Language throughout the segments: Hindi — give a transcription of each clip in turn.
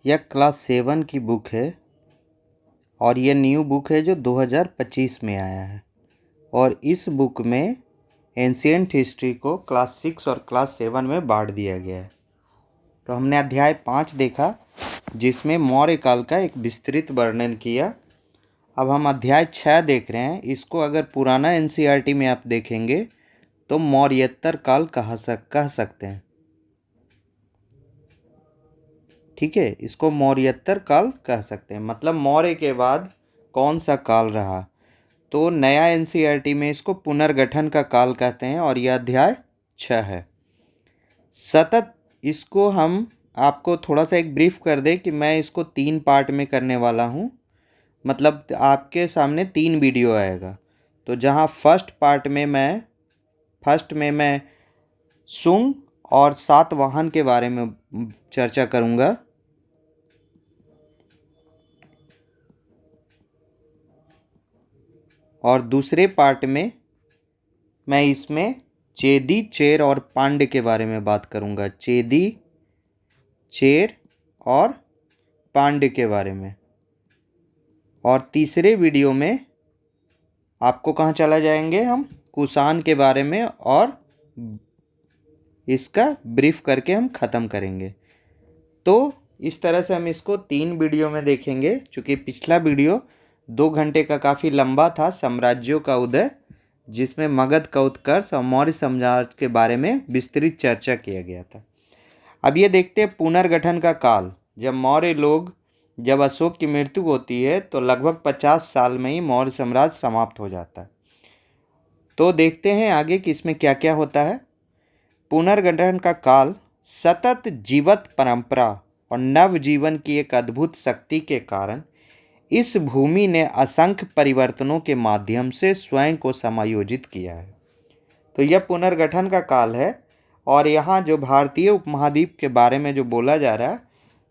यह क्लास 7 की बुक है और यह न्यू बुक है जो 2025 में आया है। और इस बुक में एंशिएंट हिस्ट्री को क्लास 6 और क्लास 7 में बांट दिया गया है। तो हमने अध्याय 5 देखा जिसमें मौर्य काल का एक विस्तृत वर्णन किया। अब हम अध्याय 6 देख रहे हैं। इसको अगर पुराना एनसीईआरटी में आप देखेंगे तो मौर्योत्तर काल कह सकते हैं। ठीक है, इसको मौर्योत्तर काल कह सकते हैं, मतलब मौर्य के बाद कौन सा काल रहा। तो नया एनसीईआरटी में इसको पुनर्गठन का काल कहते हैं और यह अध्याय 6 है। सतत इसको हम आपको थोड़ा सा एक ब्रीफ कर दें कि मैं इसको 3 पार्ट में करने वाला हूँ। मतलब आपके सामने 3 वीडियो आएगा। तो जहाँ फर्स्ट में मैं सुंग और सातवाहन के बारे में चर्चा करूँगा। और दूसरे पार्ट में मैं इसमें चेदी, चेर और पांड्य के बारे में बात करूँगा। चेदी, चेर और पांड्य के बारे में। और तीसरे वीडियो में आपको कहाँ चला जाएंगे हम, कुषाण के बारे में, और इसका ब्रीफ करके हम ख़त्म करेंगे। तो इस तरह से हम इसको 3 वीडियो में देखेंगे। चूँकि पिछला वीडियो 2 घंटे का काफ़ी लंबा था, साम्राज्यों का उदय, जिसमें मगध का उत्कर्ष और मौर्य साम्राज्य के बारे में विस्तृत चर्चा किया गया था। अब ये देखते हैं पुनर्गठन का काल। जब अशोक की मृत्यु होती है तो लगभग 50 साल में ही मौर्य साम्राज्य समाप्त हो जाता है। तो देखते हैं आगे कि इसमें क्या क्या होता है। पुनर्गठन का काल सतत जीवत परंपरा और नवजीवन की एक अद्भुत शक्ति के कारण इस भूमि ने असंख्य परिवर्तनों के माध्यम से स्वयं को समायोजित किया है। तो यह पुनर्गठन का काल है। और यहाँ जो भारतीय उपमहाद्वीप के बारे में जो बोला जा रहा है,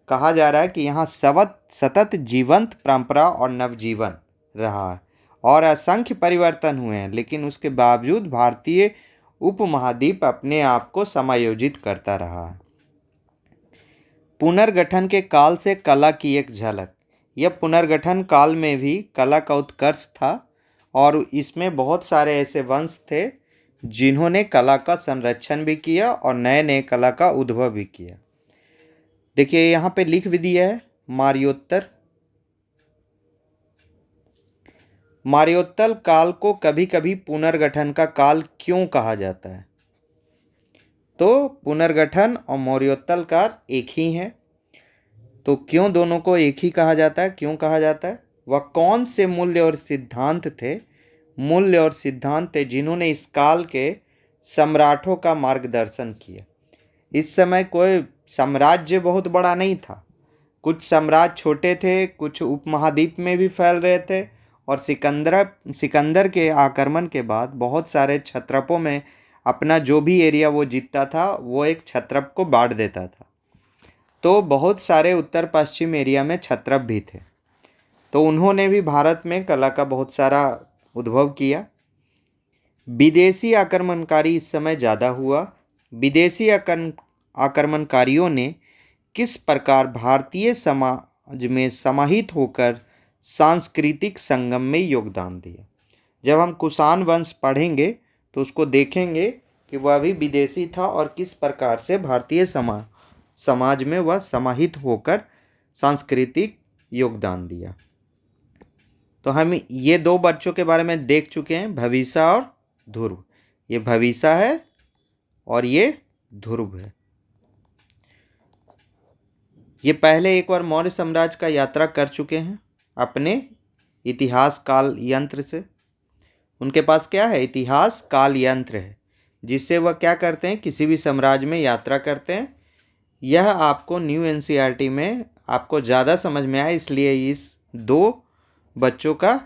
कहा जा रहा है कि यहाँ सतत जीवंत परंपरा और नवजीवन रहा है और असंख्य परिवर्तन हुए हैं, लेकिन उसके बावजूद भारतीय उपमहाद्वीप अपने आप को समायोजित करता रहा है। पुनर्गठन के काल से कला की एक झलक। यह पुनर्गठन काल में भी कला का उत्कर्ष था और इसमें बहुत सारे ऐसे वंश थे जिन्होंने कला का संरक्षण भी किया और नए नए कला का उद्भव भी किया। देखिए यहाँ पे लिख भी दिया है मौर्योत्तर काल को कभी कभी पुनर्गठन का काल क्यों कहा जाता है। तो पुनर्गठन और मौर्योत्तर काल एक ही हैं। तो क्यों दोनों को एक ही कहा जाता है, क्यों कहा जाता है? वह कौन से मूल्य और सिद्धांत थे जिन्होंने इस काल के सम्राटों का मार्गदर्शन किया। इस समय कोई साम्राज्य बहुत बड़ा नहीं था। कुछ साम्राज्य छोटे थे, कुछ उपमहाद्वीप में भी फैल रहे थे। और सिकंदर के आक्रमण के बाद बहुत सारे क्षत्रपों में अपना जो भी एरिया वो जीतता था वो एक क्षत्रप को बांट देता था। तो बहुत सारे उत्तर पश्चिम एरिया में क्षत्रप भी थे। तो उन्होंने भी भारत में कला का बहुत सारा उद्भव किया। विदेशी आक्रमणकारी इस समय ज़्यादा हुआ। विदेशी आक्रमणकारियों ने किस प्रकार भारतीय समाज में समाहित होकर सांस्कृतिक संगम में योगदान दिया। जब हम कुषाण वंश पढ़ेंगे तो उसको देखेंगे कि वह भी विदेशी था और किस प्रकार से भारतीय समाज में वह समाहित होकर सांस्कृतिक योगदान दिया। तो हम ये 2 बच्चों के बारे में देख चुके हैं, भविष्य और ध्रुव। ये भविष्य है और ये ध्रुव है। ये पहले एक बार मौर्य साम्राज्य का यात्रा कर चुके हैं अपने इतिहास काल यंत्र से। उनके पास क्या है? इतिहास काल यंत्र है, जिससे वह क्या करते हैं, किसी भी साम्राज्य में यात्रा करते हैं। यह आपको न्यू एनसीईआरटी में आपको ज़्यादा समझ में आए, इसलिए इस 2 बच्चों का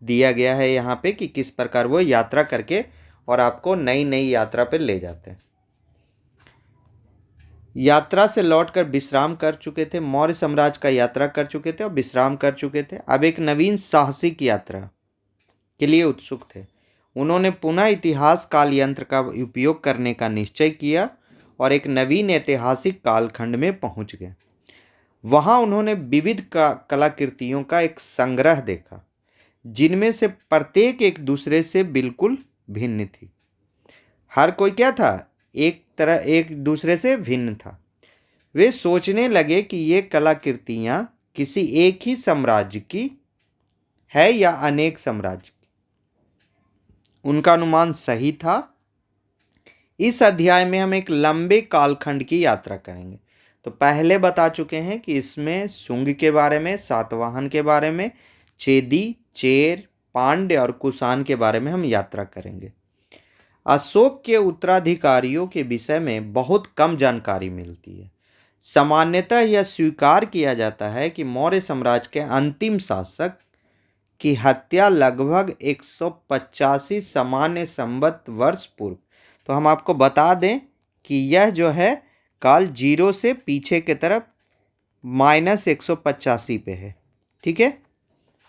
दिया गया है यहाँ पे कि किस प्रकार वो यात्रा करके और आपको नई नई यात्रा पे ले जाते हैं। यात्रा से लौटकर विश्राम कर चुके थे, मौर्य साम्राज्य का यात्रा कर चुके थे और विश्राम कर चुके थे। अब एक नवीन साहसिक यात्रा के लिए उत्सुक थे। उन्होंने पुनः इतिहास काल यंत्र का उपयोग करने का निश्चय किया और एक नवीन ऐतिहासिक कालखंड में पहुंच गए। वहाँ उन्होंने विविध कलाकृतियों का एक संग्रह देखा, जिनमें से प्रत्येक एक दूसरे से बिल्कुल भिन्न थी। हर कोई क्या था? एक दूसरे से भिन्न था। वे सोचने लगे कि ये कलाकृतियाँ किसी एक ही साम्राज्य की है या अनेक साम्राज्य की। उनका अनुमान सही था। इस अध्याय में हम एक लंबे कालखंड की यात्रा करेंगे। तो पहले बता चुके हैं कि इसमें शुंग के बारे में, सातवाहन के बारे में, चेदी, चेर, पांड्य और कुषाण के बारे में हम यात्रा करेंगे। अशोक के उत्तराधिकारियों के विषय में बहुत कम जानकारी मिलती है। सामान्यतः यह स्वीकार किया जाता है कि मौर्य साम्राज्य के अंतिम शासक की हत्या लगभग 185 सामान्य संवत वर्ष पूर्व। तो हम आपको बता दें कि यह जो है काल 0 से पीछे के तरफ -185 पे है। ठीक है,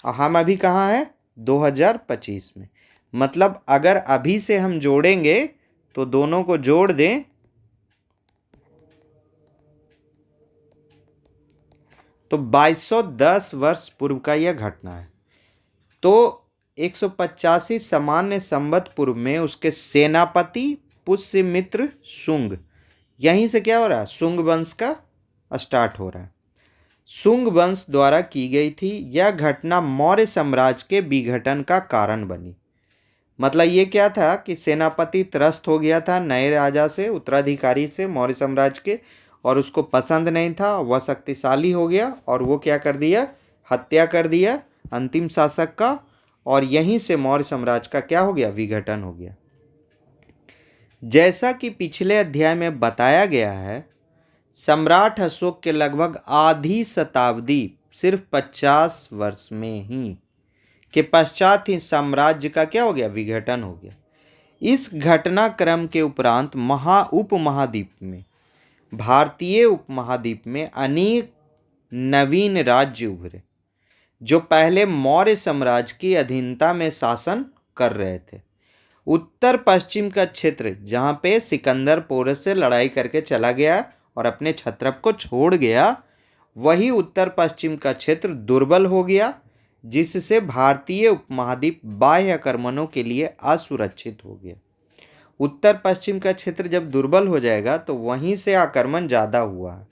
और हम अभी कहाँ हैं? 2025 में। मतलब अगर अभी से हम जोड़ेंगे तो दोनों को जोड़ दें तो 2210 वर्ष पूर्व का यह घटना है। तो 185 सामान्य संवत पूर्व में उसके सेनापति पुष्यमित्र शुंग, यहीं से क्या हो रहा है? शुंग वंश का स्टार्ट हो रहा है। शुंग वंश द्वारा की गई थी। यह घटना मौर्य साम्राज्य के विघटन का कारण बनी। मतलब ये क्या था कि सेनापति त्रस्त हो गया था नए राजा से, उत्तराधिकारी से मौर्य साम्राज्य के, और उसको पसंद नहीं था। वह शक्तिशाली हो गया और वो क्या कर दिया? हत्या कर दिया अंतिम शासक का, और यहीं से मौर्य साम्राज्य का क्या हो गया? विघटन हो गया। जैसा कि पिछले अध्याय में बताया गया है, सम्राट अशोक के लगभग आधी शताब्दी, सिर्फ 50 वर्ष में ही के पश्चात ही साम्राज्य का क्या हो गया? विघटन हो गया। इस घटनाक्रम के उपरांत उपमहाद्वीप में, भारतीय उपमहाद्वीप में अनेक नवीन राज्य उभरे, जो पहले मौर्य साम्राज्य की अधीनता में शासन कर रहे थे। उत्तर पश्चिम का क्षेत्र, जहाँ पे सिकंदर पोरस से लड़ाई करके चला गया और अपने छत्रप को छोड़ गया, वही उत्तर पश्चिम का क्षेत्र दुर्बल हो गया, जिससे भारतीय उपमहाद्वीप बाह्य आक्रमणों के लिए असुरक्षित हो गया। उत्तर पश्चिम का क्षेत्र जब दुर्बल हो जाएगा तो वहीं से आक्रमण ज़्यादा हुआ।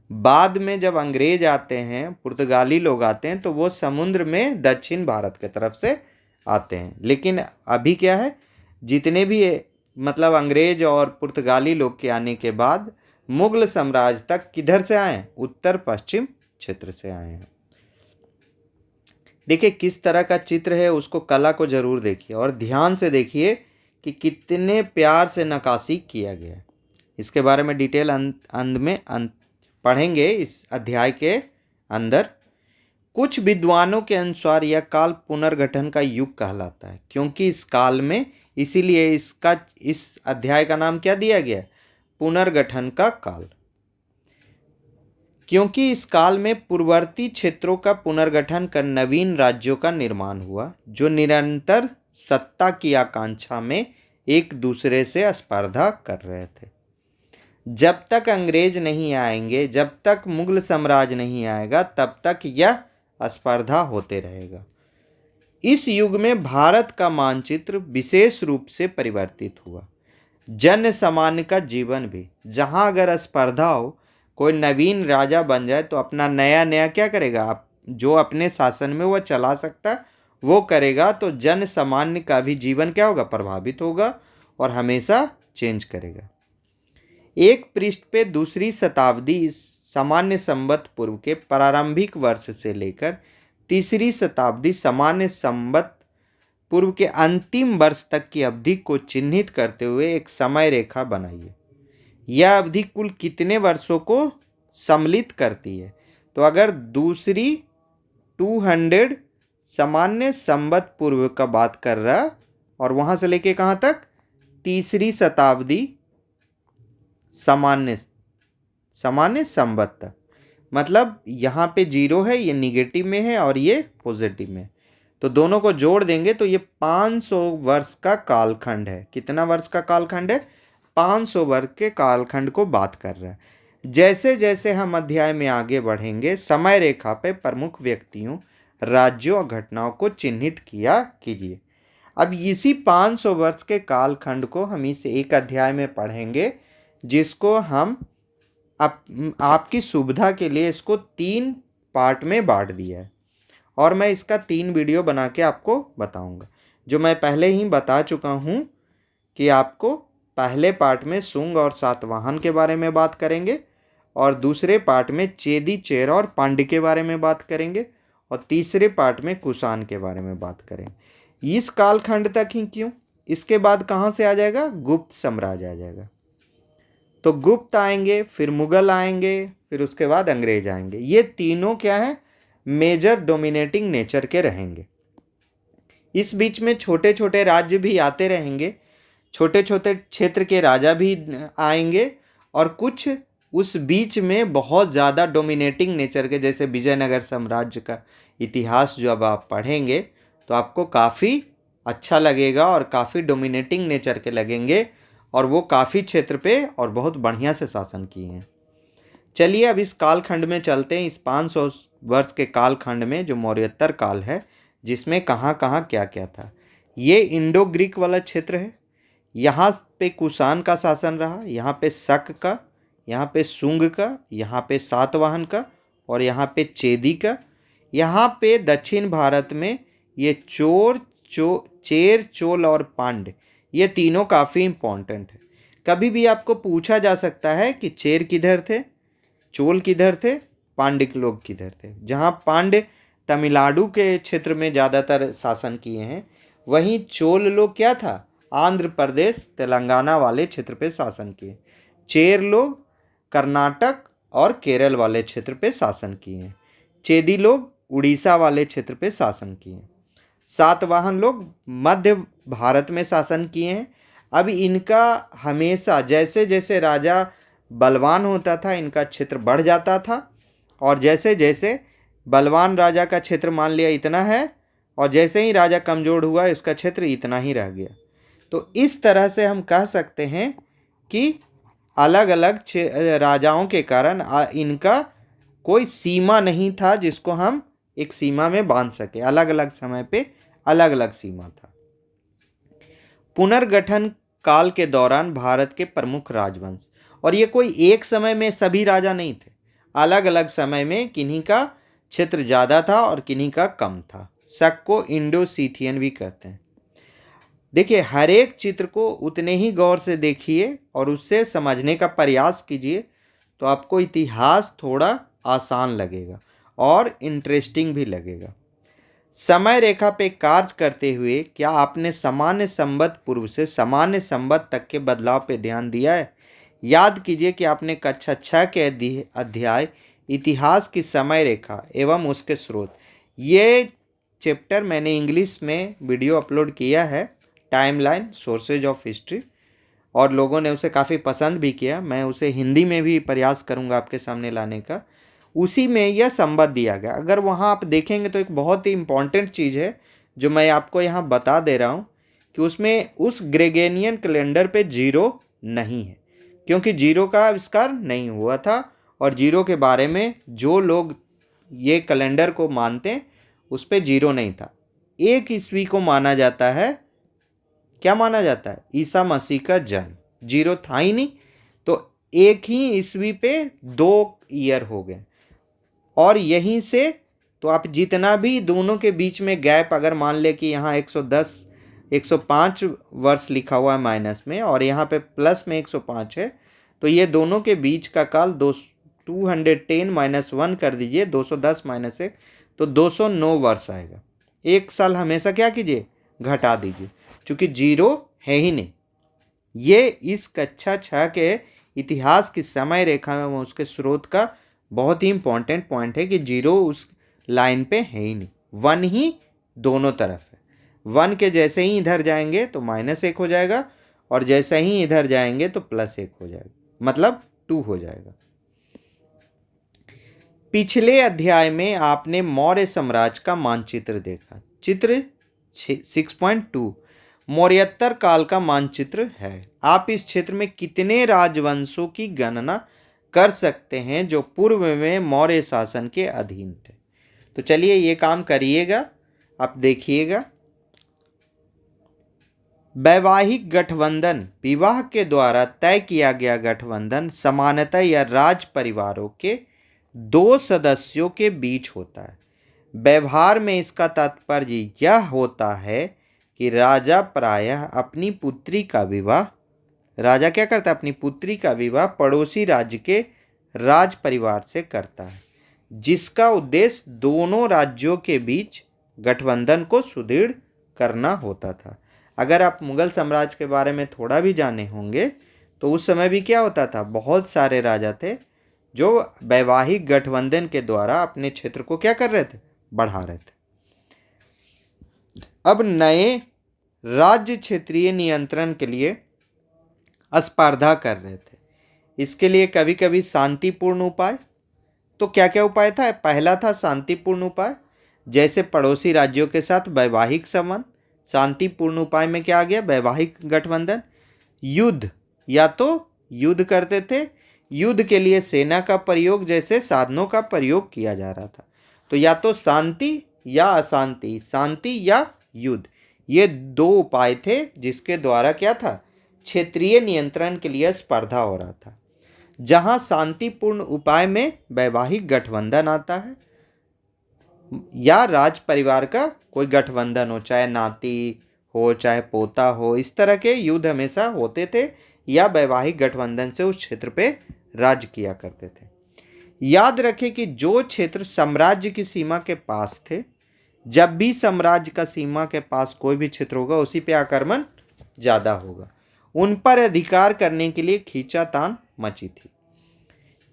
बाद में जब अंग्रेज आते हैं, पुर्तगाली लोग आते हैं, तो वो समुद्र में दक्षिण भारत की तरफ से आते हैं। लेकिन अभी क्या है, जितने भी मतलब अंग्रेज और पुर्तगाली लोग के आने के बाद मुगल साम्राज्य तक किधर से आए? उत्तर पश्चिम क्षेत्र से आए हैं। देखिए किस तरह का चित्र है, उसको कला को जरूर देखिए और ध्यान से देखिए कि कितने प्यार से नक्काशी किया गया है। इसके बारे में डिटेल अंत में पढ़ेंगे इस अध्याय के अंदर। कुछ विद्वानों के अनुसार यह काल पुनर्गठन का युग कहलाता है, क्योंकि इस काल में, इसीलिए इस अध्याय का नाम क्या दिया गया? पुनर्गठन का काल। क्योंकि इस काल में पूर्ववर्ती क्षेत्रों का पुनर्गठन कर नवीन राज्यों का निर्माण हुआ, जो निरंतर सत्ता की आकांक्षा में एक दूसरे से स्पर्धा कर रहे थे। जब तक अंग्रेज नहीं आएंगे, जब तक मुगल साम्राज्य नहीं आएगा, तब तक यह स्पर्धा होते रहेगा। इस युग में भारत का मानचित्र विशेष रूप से परिवर्तित हुआ। जन सामान्य का जीवन भी, जहां अगर स्पर्धा हो, कोई नवीन राजा बन जाए तो अपना नया नया क्या करेगा? आप जो अपने शासन में वह चला सकता है वो करेगा, तो जन सामान्य का भी जीवन क्या होगा? प्रभावित होगा और हमेशा चेंज करेगा। एक पृष्ठ पे दूसरी शताब्दी सामान्य संवत पूर्व के प्रारंभिक वर्ष से लेकर तीसरी शताब्दी सामान्य संवत पूर्व के अंतिम वर्ष तक की अवधि को चिन्हित करते हुए एक समय रेखा बनाइए। यह अवधि कुल कितने वर्षों को सम्मिलित करती है? तो अगर दूसरी 200 सामान्य संवत पूर्व का बात कर रहा और वहां से लेके कहां तक? तीसरी शताब्दी सामान्य संवत तक। मतलब यहाँ पे 0 है, ये निगेटिव में है और ये पॉजिटिव में, तो दोनों को जोड़ देंगे तो ये 500 वर्ष का कालखंड है। कितना वर्ष का कालखंड है? 500 वर्ष के कालखंड को बात कर रहा है। जैसे जैसे हम अध्याय में आगे बढ़ेंगे, समय रेखा पे प्रमुख व्यक्तियों, राज्यों और घटनाओं को चिन्हित किया कीजिए। अब इसी 500 वर्ष के कालखंड को हम इस एक अध्याय में पढ़ेंगे, जिसको हम आपकी सुविधा के लिए इसको 3 पार्ट में बांट दिया है, और मैं इसका 3 वीडियो बना के आपको बताऊंगा। जो मैं पहले ही बता चुका हूँ कि आपको पहले पार्ट में शुंग और सातवाहन के बारे में बात करेंगे, और दूसरे पार्ट में चेदी, चेरा और पांड्य के बारे में बात करेंगे, और तीसरे पार्ट में कुषाण के बारे में बात करेंगे। इस कालखंड तक ही क्यों, इसके बाद कहाँ से आ जाएगा, गुप्त साम्राज्य आ जाएगा। तो गुप्त आएंगे, फिर मुगल आएंगे, फिर उसके बाद अंग्रेज आएंगे। ये तीनों क्या है, मेजर डोमिनेटिंग नेचर के रहेंगे। इस बीच में छोटे छोटे राज्य भी आते रहेंगे, छोटे छोटे क्षेत्र के राजा भी आएंगे, और कुछ उस बीच में बहुत ज़्यादा डोमिनेटिंग नेचर के, जैसे विजयनगर साम्राज्य का इतिहास जो अब आप पढ़ेंगे तो आपको काफ़ी अच्छा लगेगा और काफ़ी डोमिनेटिंग नेचर के लगेंगे, और वो काफ़ी क्षेत्र पे और बहुत बढ़िया से शासन किए हैं। चलिए अब इस कालखंड में चलते हैं, इस 500 वर्ष के कालखंड में जो मौर्योत्तर काल है, जिसमें कहाँ कहाँ क्या क्या था। ये इंडो ग्रीक वाला क्षेत्र है। यहाँ पे कुषाण का शासन रहा, यहाँ पे शक का, यहाँ पे शुंग का, यहाँ पे सातवाहन का, और यहाँ पे चेदी का। यहाँ पे दक्षिण भारत में ये चेर, चोल और पांड्य, ये तीनों काफ़ी इम्पोर्टेंट है। कभी भी आपको पूछा जा सकता है कि चेर किधर थे, चोल किधर थे, पांड्य लोग किधर थे। जहाँ पांड्य तमिलनाडु के क्षेत्र में ज़्यादातर शासन किए हैं, वहीं चोल लोग क्या था, आंध्र प्रदेश, तेलंगाना वाले क्षेत्र पे शासन किए। चेर लोग कर्नाटक और केरल वाले क्षेत्र पे शासन किए हैं। चेदी लोग उड़ीसा वाले क्षेत्र पे शासन किए हैं। सातवाहन लोग मध्य भारत में शासन किए हैं। अब इनका हमेशा जैसे जैसे राजा बलवान होता था, इनका क्षेत्र बढ़ जाता था, और जैसे जैसे बलवान राजा का क्षेत्र मान लिया इतना है, और जैसे ही राजा कमज़ोर हुआ इसका क्षेत्र इतना ही रह गया। तो इस तरह से हम कह सकते हैं कि अलग अलग राजाओं के कारण इनका कोई सीमा नहीं था जिसको हम एक सीमा में बांध सके। अलग अलग समय पे अलग अलग सीमा था। पुनर्गठन काल के दौरान भारत के प्रमुख राजवंश, और ये कोई एक समय में सभी राजा नहीं थे, अलग अलग समय में किन्हीं का क्षेत्र ज़्यादा था और किन्हीं का कम था। शक को इंडो सीथियन भी कहते हैं। देखिए, हर एक चित्र को उतने ही गौर से देखिए और उससे समझने का प्रयास कीजिए, तो आपको इतिहास थोड़ा आसान लगेगा और इंटरेस्टिंग भी लगेगा। समय रेखा पे कार्य करते हुए क्या आपने सामान्य संवत पूर्व से सामान्य संवत तक के बदलाव पे ध्यान दिया है? याद कीजिए कि आपने कक्षा 6 के अध्याय इतिहास की समय रेखा एवं उसके स्रोत, ये चैप्टर मैंने इंग्लिश में वीडियो अपलोड किया है, टाइमलाइन सोर्सेज ऑफ हिस्ट्री, और लोगों ने उसे काफ़ी पसंद भी किया। मैं उसे हिंदी में भी प्रयास करूंगा आपके सामने लाने का। उसी में यह संबंध दिया गया। अगर वहाँ आप देखेंगे तो एक बहुत ही इम्पॉर्टेंट चीज़ है जो मैं आपको यहाँ बता दे रहा हूँ, कि उसमें उस ग्रेगोरियन कैलेंडर पे जीरो नहीं है, क्योंकि जीरो का आविष्कार नहीं हुआ था, और जीरो के बारे में जो लोग ये कैलेंडर को मानते हैं उस पर जीरो नहीं था। 1 ईस्वी को माना जाता है, क्या माना जाता है, ईसा मसीह का जन्म। जीरो था ही नहीं, तो 1 ही ईस्वी पे 2 ईयर हो गए, और यहीं से तो आप जितना भी दोनों के बीच में गैप, अगर मान ले कि यहाँ 110 105 वर्ष लिखा हुआ है माइनस में, और यहाँ पे प्लस में 105 है, तो ये दोनों के बीच का काल 210 माइनस 1 कर दीजिए, 210 माइनस 1, तो 209 वर्ष आएगा। एक साल हमेशा क्या कीजिए, घटा दीजिए, क्योंकि जीरो है ही नहीं। ये इस कक्षा 6 के इतिहास की समय रेखा में उसके स्रोत का बहुत ही इंपॉर्टेंट पॉइंट है कि जीरो उस लाइन पे है ही नहीं, 1 ही दोनों तरफ है। 1 के जैसे ही इधर जाएंगे तो -1 हो जाएगा, और जैसे ही इधर जाएंगे तो +1 हो जाएगा, मतलब 2 हो जाएगा। पिछले अध्याय में आपने मौर्य साम्राज्य का मानचित्र देखा। चित्र 6.2 मौर्योत्तर काल का मानचित्र है। आप इस क्षेत्र में कितने राजवंशों की गणना कर सकते हैं जो पूर्व में मौर्य शासन के अधीन थे। तो चलिए ये काम करिएगा, आप देखिएगा। वैवाहिक गठबंधन विवाह के द्वारा तय किया गया गठबंधन समानतः या राज परिवारों के दो सदस्यों के बीच होता है। व्यवहार में इसका तात्पर्य यह होता है कि राजा प्रायः अपनी पुत्री का विवाह, राजा क्या करता है, अपनी पुत्री का विवाह पड़ोसी राज्य के राज परिवार से करता है, जिसका उद्देश्य दोनों राज्यों के बीच गठबंधन को सुदृढ़ करना होता था। अगर आप मुगल साम्राज्य के बारे में थोड़ा भी जाने होंगे तो उस समय भी क्या होता था, बहुत सारे राजा थे जो वैवाहिक गठबंधन के द्वारा अपने क्षेत्र को क्या कर रहे थे, बढ़ा रहे थे। अब नए राज्य क्षेत्रीय नियंत्रण के लिए स्पर्धा कर रहे थे। इसके लिए कभी कभी शांतिपूर्ण उपाय, तो क्या क्या उपाय था, पहला था शांतिपूर्ण उपाय, जैसे पड़ोसी राज्यों के साथ वैवाहिक संबंध। शांतिपूर्ण उपाय में क्या आ गया, वैवाहिक गठबंधन। युद्ध, या तो युद्ध करते थे, युद्ध के लिए सेना का प्रयोग जैसे साधनों का प्रयोग किया जा रहा था। तो या तो शांति या अशांति, शांति या युद्ध, ये दो उपाय थे जिसके द्वारा क्या था, क्षेत्रीय नियंत्रण के लिए स्पर्धा हो रहा था। जहां शांतिपूर्ण उपाय में वैवाहिक गठबंधन आता है या राज परिवार का कोई गठबंधन हो, चाहे नाती हो चाहे पोता हो, इस तरह के युद्ध हमेशा होते थे या वैवाहिक गठबंधन से उस क्षेत्र पे राज किया करते थे। याद रखें कि जो क्षेत्र साम्राज्य की सीमा के पास थे, जब भी साम्राज्य का सीमा के पास कोई भी क्षेत्र होगा उसी पे आक्रमण ज़्यादा होगा। उन पर अधिकार करने के लिए खींचातान मची थी,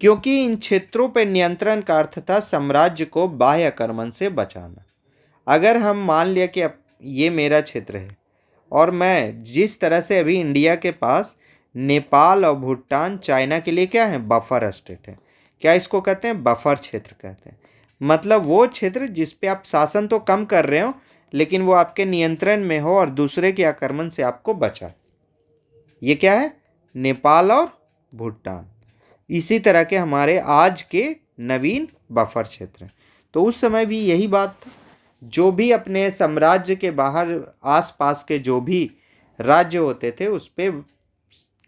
क्योंकि इन क्षेत्रों पर नियंत्रण का अर्थ था साम्राज्य को बाह्य आक्रमण से बचाना। अगर हम मान लिया कि अब ये मेरा क्षेत्र है और मैं जिस तरह से अभी इंडिया के पास नेपाल और भूटान चाइना के लिए क्या है, बफर स्टेट है, क्या इसको कहते हैं, बफर क्षेत्र कहते हैं। मतलब वो क्षेत्र जिस पे आप शासन तो कम कर रहे हो लेकिन वो आपके नियंत्रण में हो और दूसरे के आक्रमण से आपको बचाए। ये क्या है, नेपाल और भूटान। इसी तरह के हमारे आज के नवीन बफर क्षेत्र हैं। तो उस समय भी यही बात था, जो भी अपने साम्राज्य के बाहर आसपास के जो भी राज्य होते थे उस पर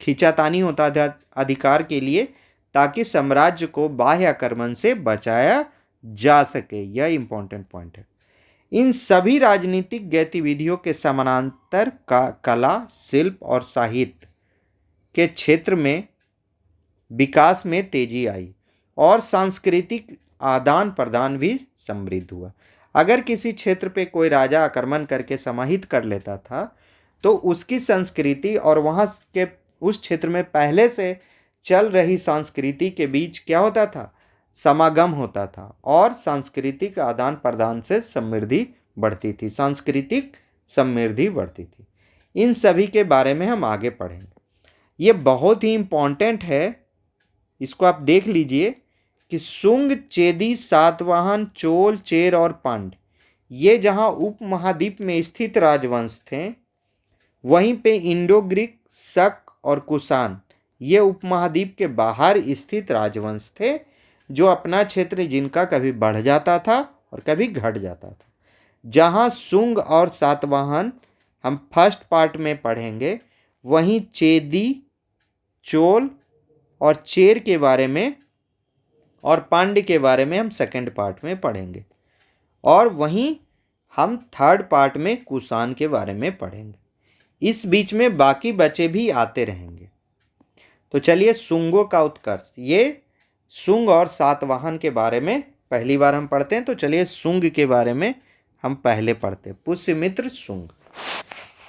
खींचातानी होता था अधिकार के लिए, ताकि साम्राज्य को बाह्य आक्रमण से बचाया जा सके। यह इंपॉर्टेंट पॉइंट है। इन सभी राजनीतिक गतिविधियों के समानांतर कला, शिल्प और साहित्य के क्षेत्र में विकास में तेजी आई और सांस्कृतिक आदान प्रदान भी समृद्ध हुआ। अगर किसी क्षेत्र पे कोई राजा आक्रमण करके समाहित कर लेता था तो उसकी संस्कृति और वहाँ के उस क्षेत्र में पहले से चल रही संस्कृति के बीच क्या होता था, समागम होता था और सांस्कृतिक आदान प्रदान से समृद्धि बढ़ती थी, सांस्कृतिक समृद्धि बढ़ती थी। इन सभी के बारे में हम आगे पढ़ेंगे। ये बहुत ही इम्पॉर्टेंट है, इसको आप देख लीजिए कि शुंग, चेदी, सातवाहन, चोल, चेर और पांड्य, ये जहाँ उपमहाद्वीप में स्थित राजवंश थे, वहीं पे इंडो ग्रीक, शक और कुषाण, ये उपमहाद्वीप के बाहर स्थित राजवंश थे जो अपना क्षेत्र जिनका कभी बढ़ जाता था और कभी घट जाता था। जहाँ शुंग और सातवाहन हम फर्स्ट पार्ट में पढ़ेंगे, वहीं चेदी, चोल और चेर के बारे में और पांड्य के बारे में हम सेकंड पार्ट में पढ़ेंगे, और वहीं हम थर्ड पार्ट में कुषाण के बारे में पढ़ेंगे। इस बीच में बाकी बचे भी आते रहेंगे। तो चलिए, शुंगों का उत्कर्ष, ये शुंग और सातवाहन के बारे में पहली बार हम पढ़ते हैं। तो चलिए शुंग के बारे में हम पहले पढ़ते हैं। पुष्यमित्र शुंग।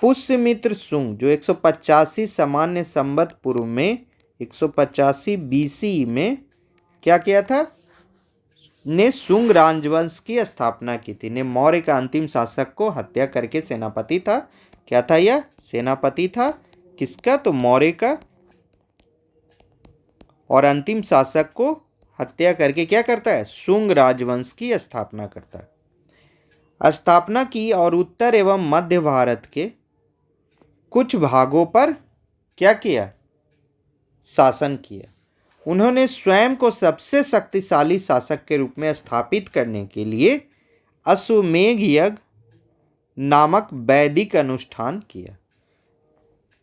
पुष्यमित्र शुंग जो 185 सामान्य संवत पूर्व में 185 BC में क्या किया था, ने शुंग राजवंश की स्थापना की थी। ने मौर्य का अंतिम शासक को हत्या करके सेनापति था। क्या था यह, सेनापति था किसका, तो मौर्य का, और अंतिम शासक को हत्या करके क्या करता है, शुंग राजवंश की स्थापना करता है। स्थापना की और उत्तर एवं मध्य भारत के कुछ भागों पर क्या किया, शासन किया। उन्होंने स्वयं को सबसे शक्तिशाली शासक के रूप में स्थापित करने के लिए अश्वमेध यज्ञ नामक वैदिक अनुष्ठान किया।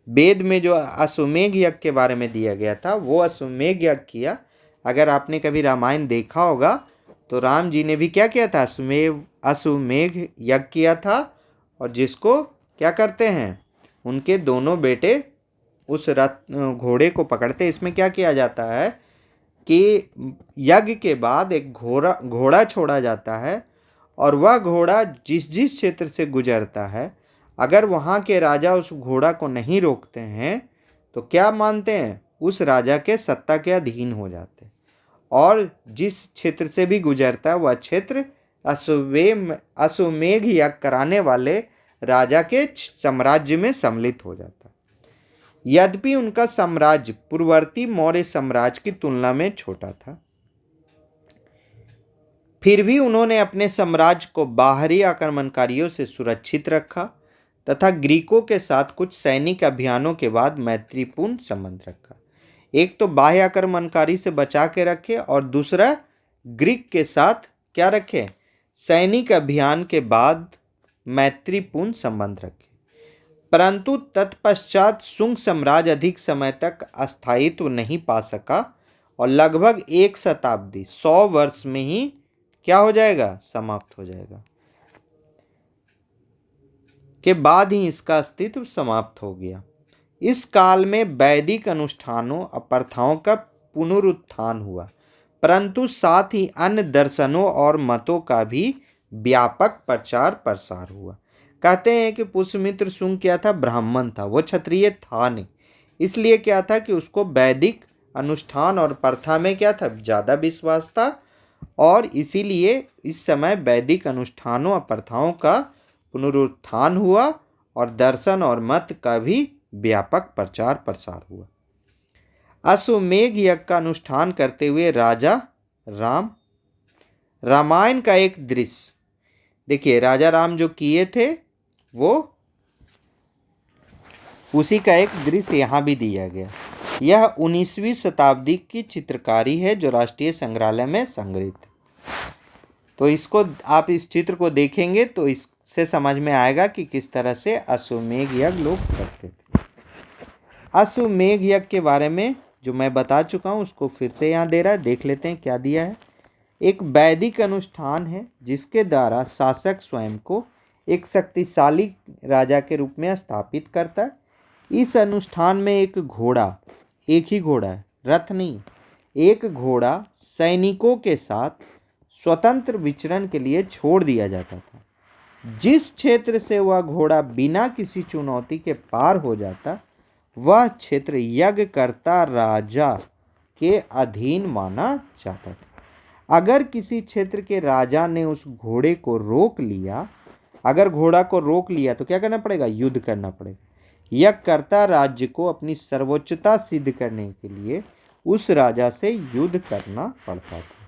वेद में जो अश्वमेध यज्ञ के बारे में दिया गया था वो अश्वमेध यज्ञ किया। अगर आपने कभी रामायण देखा होगा तो राम जी ने भी क्या किया था, अश्वमेध यज्ञ किया था। और जिसको क्या करते हैं, उनके दोनों बेटे उस रथ घोड़े को पकड़ते। इसमें क्या किया जाता है कि यज्ञ के बाद एक घोड़ा छोड़ा जाता है और वह घोड़ा जिस जिस क्षेत्र से गुजरता है, अगर वहाँ के राजा उस घोड़ा को नहीं रोकते हैं तो क्या मानते हैं, उस राजा के सत्ता के अधीन हो जाते हैं और जिस क्षेत्र से भी गुजरता है वह क्षेत्र अश्वमेध यज्ञ कराने वाले राजा के साम्राज्य में सम्मिलित हो जाता है। यद्यपि उनका साम्राज्य पूर्ववर्ती मौर्य साम्राज्य की तुलना में छोटा था, फिर भी उन्होंने अपने साम्राज्य को बाहरी आक्रमणकारियों से सुरक्षित रखा तथा ग्रीकों के साथ कुछ सैनिक अभियानों के बाद मैत्रीपूर्ण संबंध रखा। एक तो बाह्य आक्रमणकारी से बचा के रखे और दूसरा ग्रीक के साथ क्या रखे, सैनिक अभियान के बाद मैत्रीपूर्ण संबंध रखे। परंतु तत्पश्चात शुंग साम्राज्य अधिक समय तक अस्थायित्व नहीं पा सका और लगभग 1 शताब्दी 100 वर्ष में ही क्या हो जाएगा, समाप्त हो जाएगा। के बाद ही इसका अस्तित्व समाप्त हो गया। इस काल में वैदिक अनुष्ठानों और प्रथाओं का पुनरुत्थान हुआ, परंतु साथ ही अन्य दर्शनों और मतों का भी व्यापक प्रचार प्रसार हुआ। कहते हैं कि पुष्यमित्र शुंग क्या था, ब्राह्मण था, वो क्षत्रिय था नहीं। इसलिए क्या था कि उसको वैदिक अनुष्ठान और प्रथा में क्या था, ज़्यादा विश्वास था और इसीलिए इस समय वैदिक अनुष्ठानों और प्रथाओं का पुनरुत्थान हुआ और दर्शन और मत का भी व्यापक प्रचार प्रसार हुआ। अश्वमेध यज्ञ का अनुष्ठान करते हुए राजा राम, रामायण का एक दृश्य देखिए, राजा राम जो किए थे वो उसी का एक दृश्य यहाँ भी दिया गया। यह 19वीं शताब्दी की चित्रकारी है जो राष्ट्रीय संग्रहालय में संग्रहित है। तो इसको आप इस चित्र को देखेंगे तो इससे समझ में आएगा कि किस तरह से अश्वमेध यज्ञ लोग करते थे। अश्वमेध यज्ञ के बारे में जो मैं बता चुका हूँ उसको फिर से यहाँ दे रहा है, देख लेते हैं क्या दिया है। एक वैदिक अनुष्ठान है जिसके द्वारा शासक स्वयं को एक शक्तिशाली राजा के रूप में स्थापित करता है। इस अनुष्ठान में एक ही घोड़ा है, रथ नहीं, एक घोड़ा सैनिकों के साथ स्वतंत्र विचरण के लिए छोड़ दिया जाता था। जिस क्षेत्र से वह घोड़ा बिना किसी चुनौती के पार हो जाता, वह क्षेत्र यज्ञकर्ता राजा के अधीन माना जाता था। अगर किसी क्षेत्र के राजा ने उस घोड़े को रोक लिया, अगर घोड़ा को रोक लिया तो क्या करना पड़ेगा, युद्ध करना पड़ेगा। यज्ञकर्ता राज्य को अपनी सर्वोच्चता सिद्ध करने के लिए उस राजा से युद्ध करना पड़ता था।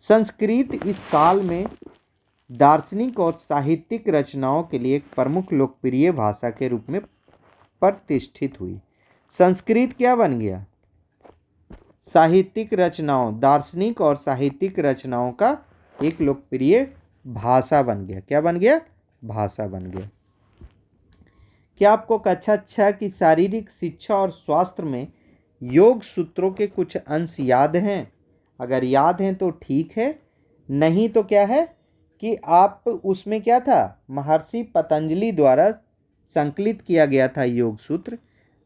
संस्कृत इस काल में दार्शनिक और साहित्यिक रचनाओं के लिए एक प्रमुख लोकप्रिय भाषा के रूप में प्रतिष्ठित हुई। संस्कृत क्या बन गया, साहित्यिक रचनाओं, दार्शनिक और साहित्यिक रचनाओं का एक लोकप्रिय भाषा बन गया। क्या बन गया, भाषा बन गया। क्या आपको कक्षा 6 की शारीरिक शिक्षा और स्वास्थ्य में योग सूत्रों के कुछ अंश याद हैं? अगर याद हैं तो ठीक है, नहीं तो क्या है कि आप उसमें क्या था, महर्षि पतंजलि द्वारा संकलित किया गया था योग सूत्र।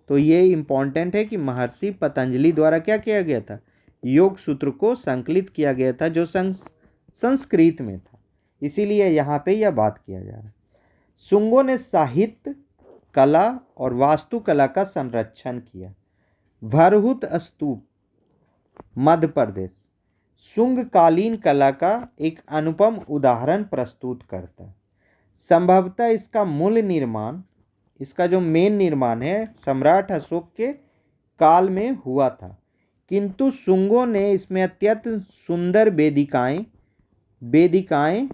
तो ये इम्पॉर्टेंट है कि महर्षि पतंजलि द्वारा क्या किया गया था, योग सूत्र को संकलित किया गया था जो संस्कृत में था। इसीलिए यहाँ पे यह बात किया जा रहा है। शुंगों ने साहित्य, कला और वास्तुकला का संरक्षण किया। भरहुत स्तूप मध्य प्रदेश शुंगकालीन कला का एक अनुपम उदाहरण प्रस्तुत करता है। संभवतः इसका मूल निर्माण, इसका जो मेन निर्माण है, सम्राट अशोक के काल में हुआ था, किंतु शुंगों ने इसमें अत्यंत सुंदर वेदिकाएं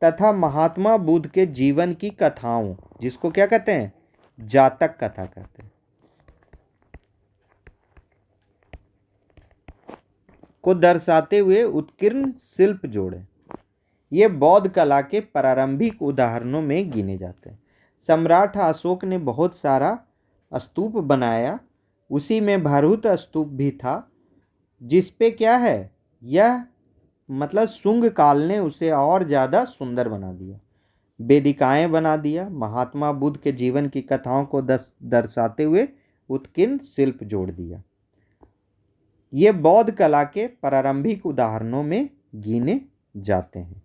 तथा महात्मा बुद्ध के जीवन की कथाओं, जिसको क्या कहते हैं, जातक कथा कहते हैं, को दर्शाते हुए उत्कीर्ण शिल्प जोड़े। ये बौद्ध कला के प्रारंभिक उदाहरणों में गिने जाते हैं। सम्राट अशोक ने बहुत सारा स्तूप बनाया, उसी में भरहुत स्तूप भी था, जिस पे क्या है, यह मतलब शुंग काल ने उसे और ज़्यादा सुंदर बना दिया। वेदिकाएं बना दिया, महात्मा बुद्ध के जीवन की कथाओं को दर्शाते हुए उत्कीर्ण शिल्प जोड़ दिया। ये बौद्ध कला के प्रारंभिक उदाहरणों में गिने जाते हैं।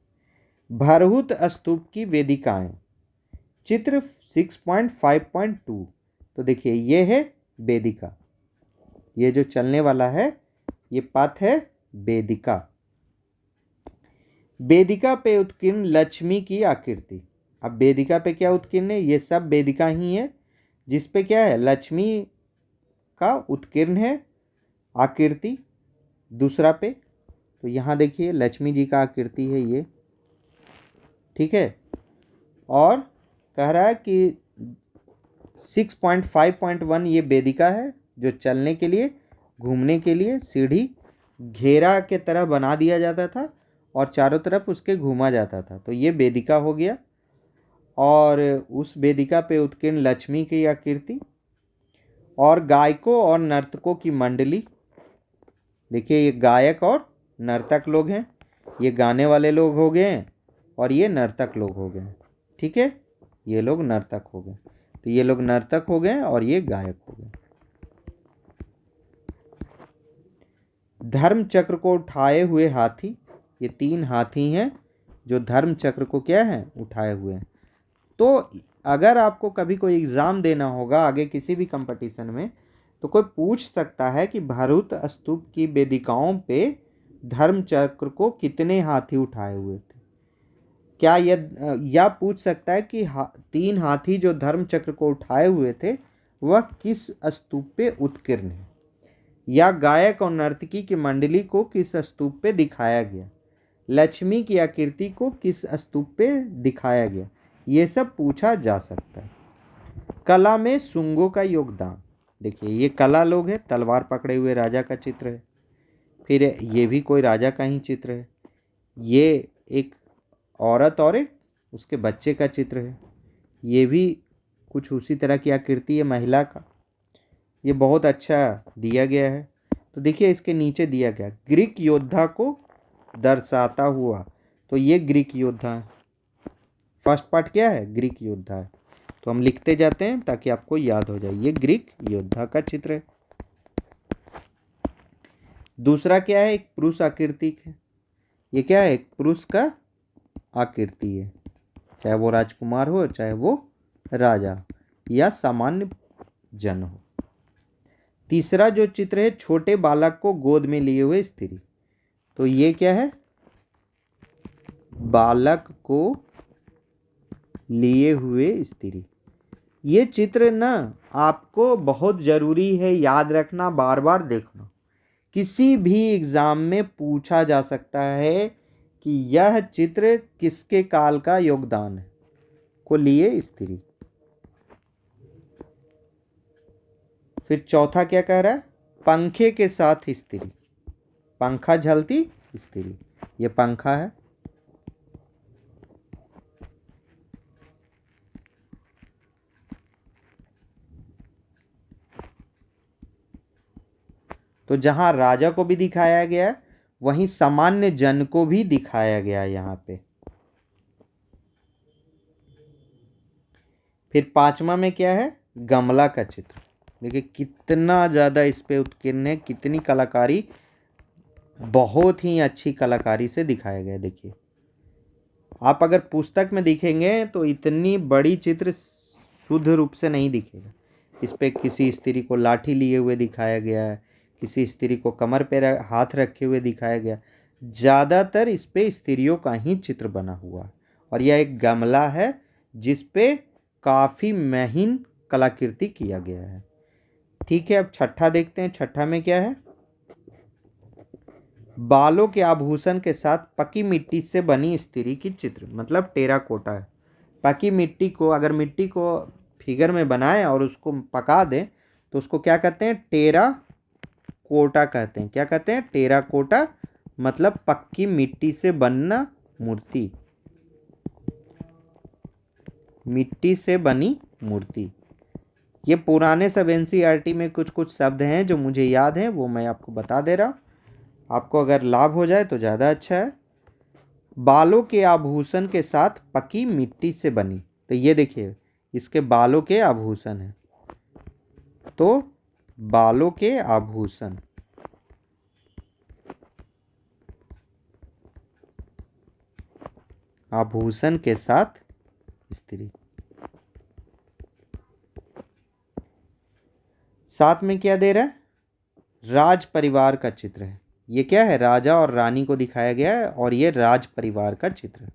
भरहुत स्तूप की वेदिकाएं, चित्र 6.5.2। तो देखिए ये है वेदिका, ये जो चलने वाला है ये पथ है वेदिका। वेदिका पे उत्कीर्ण लक्ष्मी की आकृति। अब वेदिका पे क्या उत्कीर्ण है, ये सब वेदिका ही है जिस पे क्या है, लक्ष्मी का उत्कीर्ण है आकृति दूसरा पे। तो यहाँ देखिए लक्ष्मी जी का आकृति है ये, ठीक है। और कह रहा है कि 6.5.1 ये वेदिका है जो चलने के लिए, घूमने के लिए सीढ़ी घेरा के तरह बना दिया जाता था और चारों तरफ उसके घूमा जाता था, तो ये वेदिका हो गया। और उस वेदिका पे उत्कीर्ण लक्ष्मी की आकृति और गायकों और नर्तकों की मंडली। देखिए ये गायक और नर्तक लोग हैं, ये गाने वाले लोग हो गए हैं और ये नर्तक लोग हो गए, ठीक है। ये लोग नर्तक हो गए, तो ये लोग नर्तक हो गए और ये गायक हो गए। धर्म चक्र को उठाए हुए हाथी, ये 3 हाथी हैं जो धर्म चक्र को क्या है, उठाए हुए हैं। तो अगर आपको कभी कोई एग्ज़ाम देना होगा आगे किसी भी कंपटीशन में, तो कोई पूछ सकता है कि भरहुत स्तूप की वेदिकाओं पे धर्म चक्र को कितने हाथी उठाए हुए थे। क्या यह पूछ सकता है कि 3 हाथी जो धर्म चक्र को उठाए हुए थे वह किस स्तूप पे उत्कीर्ण है, या गायक और नर्तकी की मंडली को किस स्तूप पे दिखाया गया, लक्ष्मी की आकृति को किस स्तूप पे दिखाया गया, ये सब पूछा जा सकता है। कला में शुंगों का योगदान। देखिए ये कला लोग है, तलवार पकड़े हुए राजा का चित्र है, फिर ये भी कोई राजा का ही चित्र है, ये एक औरत और एक उसके बच्चे का चित्र है, ये भी कुछ उसी तरह की आकृति है महिला का। ये बहुत अच्छा दिया गया है। तो देखिए इसके नीचे दिया गया ग्रीक योद्धा को दर्शाता हुआ, तो ये ग्रीक योद्धा है। फर्स्ट पार्ट क्या है, ग्रीक योद्धा है, तो हम लिखते जाते हैं ताकि आपको याद हो जाए। ये ग्रीक योद्धा का चित्र है। दूसरा क्या है, एक पुरुष आकृति है। ये क्या है, एक पुरुष का आकृति है, चाहे वो राजकुमार हो चाहे वो राजा या सामान्य जन हो। तीसरा जो चित्र है, छोटे बालक को गोद में लिए हुए स्त्री। तो ये क्या है, बालक को लिए हुए स्त्री। ये चित्र ना आपको बहुत ज़रूरी है याद रखना, बार बार देखना। किसी भी एग्ज़ाम में पूछा जा सकता है कि यह चित्र किसके काल का योगदान है, को लिए स्त्री। फिर चौथा क्या कह रहा है, पंखे के साथ स्त्री, पंखा झलती स्त्री, ये पंखा है। तो जहां राजा को भी दिखाया गया है वहीं सामान्य जन को भी दिखाया गया है यहाँ पे। फिर पांचवा में क्या है, गमला का चित्र। देखिए कितना ज़्यादा इस पे उत्कीर्ण है, कितनी कलाकारी, बहुत ही अच्छी कलाकारी से दिखाया गया है। देखिए आप अगर पुस्तक में दिखेंगे तो इतनी बड़ी चित्र शुद्ध रूप से नहीं दिखेगा। इस पे किसी स्त्री को लाठी लिए हुए दिखाया गया है, किसी स्त्री को कमर पे हाथ रखे हुए दिखाया गया। ज़्यादातर इस पे स्त्रियों का ही चित्र बना हुआ है और यह एक गमला है जिस पे काफ़ी महीन कलाकृति किया गया है। ठीक है, अब छठा देखते हैं। छठा में क्या है, बालों के आभूषण के साथ पकी मिट्टी से बनी स्त्री की चित्र, मतलब टेराकोटा है। पकी मिट्टी को, अगर मिट्टी को फिगर में बनाएं और उसको पका दें तो उसको क्या कहते हैं, टेरा टेराकोटा कहते हैं। क्या कहते हैं? टेराकोटा मतलब पक्की मिट्टी से बनना मूर्ति, मिट्टी से बनी मूर्ति। ये पुराने सब एनसीईआरटी में कुछ कुछ शब्द हैं जो मुझे याद हैं, वो मैं आपको बता दे रहा हूँ। आपको अगर लाभ हो जाए तो ज़्यादा अच्छा है। बालों के आभूषण के साथ पकी मिट्टी से बनी, तो ये देखिए इसके बालों के आभूषण हैं। तो बालों के आभूषण, आभूषण के साथ स्त्री। साथ में क्या दे रहा है? राज परिवार का चित्र है। ये क्या है? राजा और रानी को दिखाया गया है और ये राज परिवार का चित्र है।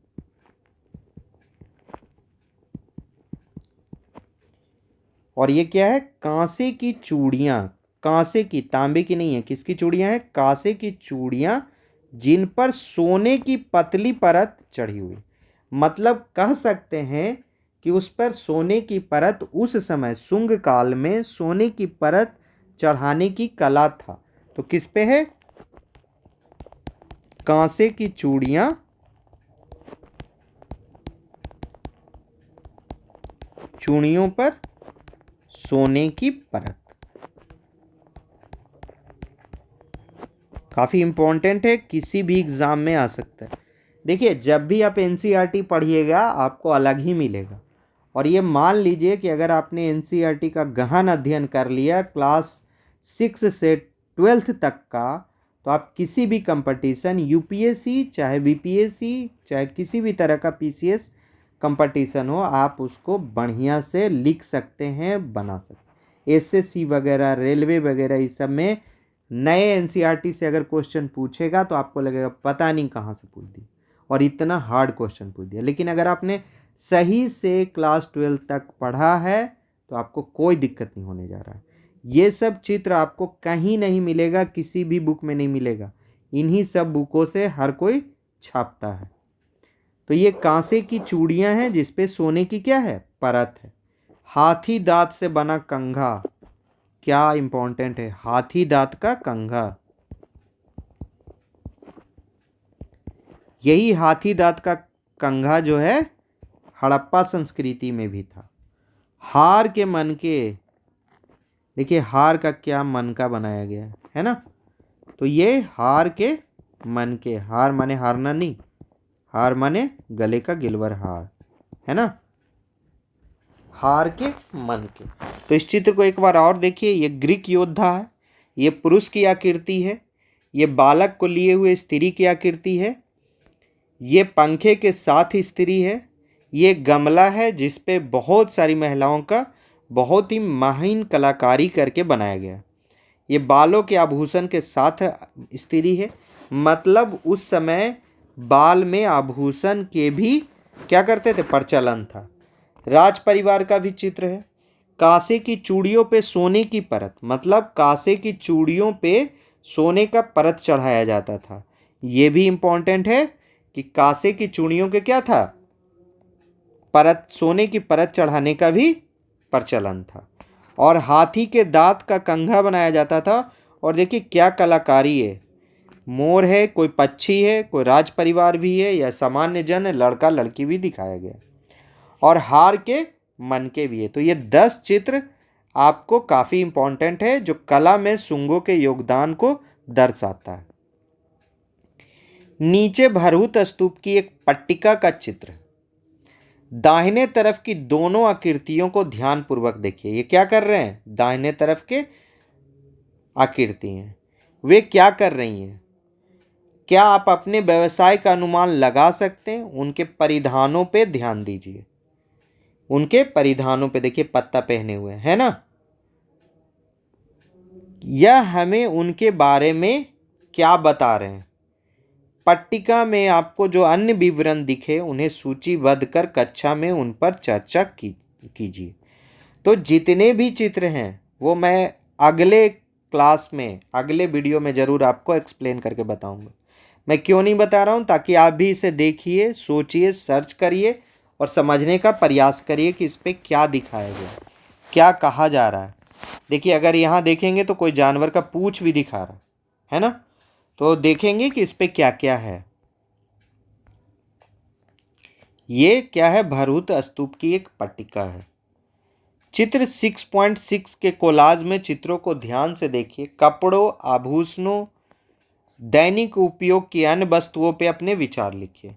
और ये क्या है? कांसे की चूड़ियां, कांसे की, तांबे की नहीं है। किसकी चूड़ियां हैं? कांसे की चूड़ियां जिन पर सोने की पतली परत चढ़ी हुई। मतलब कह सकते हैं कि उस पर सोने की परत, उस समय शुंग काल में सोने की परत चढ़ाने की कला था। तो किस पे है? कांसे की चूड़ियां, चूड़ियों पर सोने की परत। काफी इंपॉर्टेंट है, किसी भी एग्जाम में आ सकता है। देखिए जब भी आप एनसीईआरटी पढ़िएगा आपको अलग ही मिलेगा। और ये मान लीजिए कि अगर आपने एनसीईआरटी का गहन अध्ययन कर लिया क्लास 6 से 12th तक का, तो आप किसी भी कंपटीशन, यूपीएससी चाहे बीपीएससी चाहे किसी भी तरह का पीसीएस कंपटीशन हो, आप उसको बढ़िया से लिख सकते हैं, बना सकते हैं। एसएससी वगैरह, रेलवे वगैरह, इस सब में नए एनसीईआरटी से अगर क्वेश्चन पूछेगा तो आपको लगेगा पता नहीं कहाँ से पूछ दी और इतना हार्ड क्वेश्चन पूछ दिया। लेकिन अगर आपने सही से क्लास 12 तक पढ़ा है तो आपको कोई दिक्कत नहीं होने जा रहा है। ये सब चित्र आपको कहीं नहीं मिलेगा, किसी भी बुक में नहीं मिलेगा। इन्हीं सब बुकों से हर कोई छापता है। तो ये कांसे की चूड़ियां हैं जिसपे सोने की क्या है? परत है। हाथी दांत से बना कंघा, क्या इंपॉर्टेंट है? हाथी दांत का कंघा। यही हाथी दांत का कंघा जो है हड़प्पा संस्कृति में भी था। हार के मनके, देखिए हार का क्या मनका बनाया गया है ना। तो ये हार के मनके, हार माने हारना नहीं, हार माने गले का गिलवर हार, है ना। हार के मनके। तो इस चित्र को एक बार और देखिए। ये ग्रीक योद्धा है, ये पुरुष की आकृति है, ये बालक को लिए हुए स्त्री की आकृति है, ये पंखे के साथ स्त्री है, ये गमला है जिस पे बहुत सारी महिलाओं का बहुत ही महीन कलाकारी करके बनाया गया। ये बालों के आभूषण के साथ स्त्री है। मतलब उस समय बाल में आभूषण के भी क्या करते थे? प्रचलन था। राज परिवार का भी चित्र है। कांसे की चूड़ियों पे सोने की परत, मतलब कांसे की चूड़ियों पे सोने का परत चढ़ाया जाता था। ये भी इंपॉर्टेंट है कि कांसे की चूड़ियों के क्या था? परत, सोने की परत चढ़ाने का भी प्रचलन था। और हाथी के दांत का कंघा बनाया जाता था। और देखिए क्या कलाकारी है, मोर है, कोई पक्षी है, कोई राज परिवार भी है, या सामान्य जन है, लड़का लड़की भी दिखाया गया, और हार के मनके भी है। तो ये 10 चित्र आपको काफ़ी इंपॉर्टेंट है जो कला में शुंगों के योगदान को दर्शाता है। नीचे भरहुत स्तूप की एक पट्टिका का चित्र। दाहिने तरफ की दोनों आकृतियों को ध्यानपूर्वक देखिए। ये क्या कर रहे हैं? दाहिने तरफ के आकृति हैं, वे क्या कर रही हैं? क्या आप अपने व्यवसाय का अनुमान लगा सकते हैं? उनके परिधानों पे ध्यान दीजिए। उनके परिधानों पे देखिए, पत्ता पहने हुए है ना। यह हमें उनके बारे में क्या बता रहे हैं? पट्टिका में आपको जो अन्य विवरण दिखे उन्हें सूचीबद्ध कर कक्षा में उन पर चर्चा कीजिए। तो जितने भी चित्र हैं वो मैं अगले क्लास में, अगले वीडियो में ज़रूर आपको एक्सप्लेन करके बताऊंगा। मैं क्यों नहीं बता रहा हूं? ताकि आप भी इसे देखिए, सोचिए, सर्च करिए और समझने का प्रयास करिए कि इस पर क्या दिखाया गया, क्या कहा जा रहा है। देखिए अगर यहाँ देखेंगे तो कोई जानवर का पूंछ भी दिखा रहा है ना, तो देखेंगे कि इस पे क्या क्या है। ये क्या है, भरूत स्तूप की एक पट्टिका है। चित्र 6.6 के कोलाज में चित्रों को ध्यान से देखिए। कपड़ों, आभूषणों, दैनिक उपयोग की अन्य वस्तुओं पे अपने विचार लिखिए।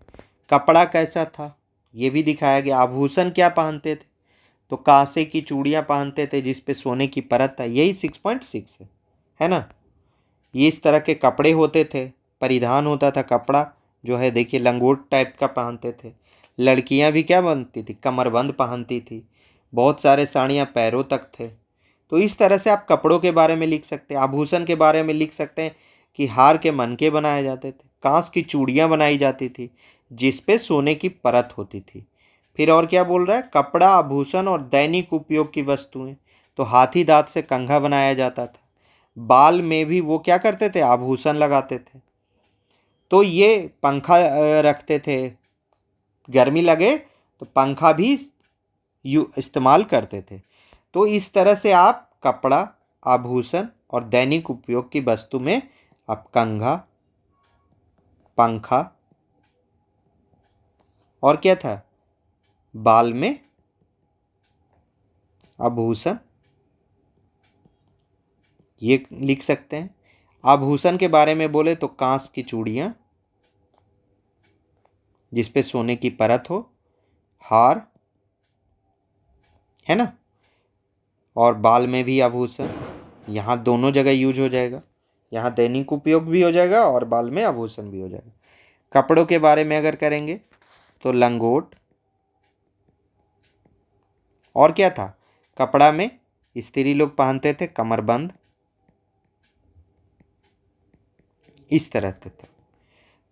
कपड़ा कैसा था ये भी दिखाया गया। आभूषण क्या पहनते थे, तो कांसे की चूड़ियां पहनते थे जिस पे सोने की परत था, यही 6.6 है ना। ये इस तरह के कपड़े होते थे, परिधान होता था कपड़ा जो है, देखिए लंगोट टाइप का पहनते थे। लड़कियां भी क्या बनती थी, कमरबंद पहनती थी। बहुत सारे साड़ियाँ पैरों तक थे। तो इस तरह से आप कपड़ों के बारे में लिख सकते हैं। आभूषण के बारे में लिख सकते हैं कि हार के मनके बनाए जाते थे, कांस की चूड़ियाँ बनाई जाती थी जिस पे सोने की परत होती थी। फिर और क्या बोल रहा है, कपड़ा, आभूषण और दैनिक उपयोग की वस्तुएं, तो हाथी दांत से कंघा बनाया जाता था। बाल में भी वो क्या करते थे, आभूषण लगाते थे। तो ये पंखा रखते थे, गर्मी लगे तो पंखा भी इस्तेमाल करते थे। तो इस तरह से आप कपड़ा, आभूषण और दैनिक उपयोग की वस्तु में आप कंघा, पंखा और क्या था, बाल में आभूषण, ये लिख सकते हैं। आभूषण के बारे में बोले तो कांस की चूड़ियाँ जिस पे सोने की परत हो, हार, है ना, और बाल में भी आभूषण। यहाँ दोनों जगह यूज हो जाएगा, यहाँ दैनिक उपयोग भी हो जाएगा और बाल में आभूषण भी हो जाएगा। कपड़ों के बारे में अगर करेंगे तो लंगोट, और क्या था, कपड़ा में स्त्री लोग पहनते थे कमरबंद, इस तरह से था।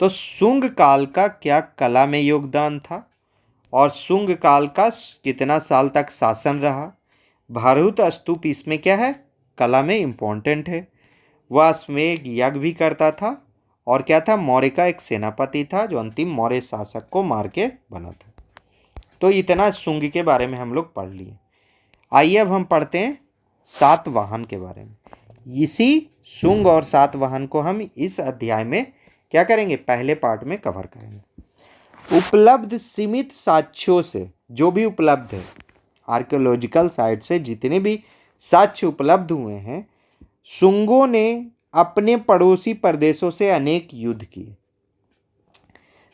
तो शुंग काल का क्या कला में योगदान था और शुंग काल का कितना साल तक शासन रहा। भरूत स्तूप इसमें क्या है, कला में इम्पोर्टेंट है। वह अश्वमेध यज्ञ भी करता था और क्या था, मौर्य का एक सेनापति था जो अंतिम मौर्य शासक को मार के बना था। तो इतना शुंग के बारे में हम लोग पढ़ लिए। आइए अब हम पढ़ते हैं सातवाहन के बारे में। इसी शुंग और सातवाहन को हम इस अध्याय में क्या करेंगे, पहले पार्ट में कवर करेंगे। उपलब्ध सीमित साक्ष्यों से, जो भी उपलब्ध है आर्कियोलॉजिकल साइट से जितने भी साक्ष्य उपलब्ध हुए हैं, शुंगों ने अपने पड़ोसी प्रदेशों से अनेक युद्ध किए।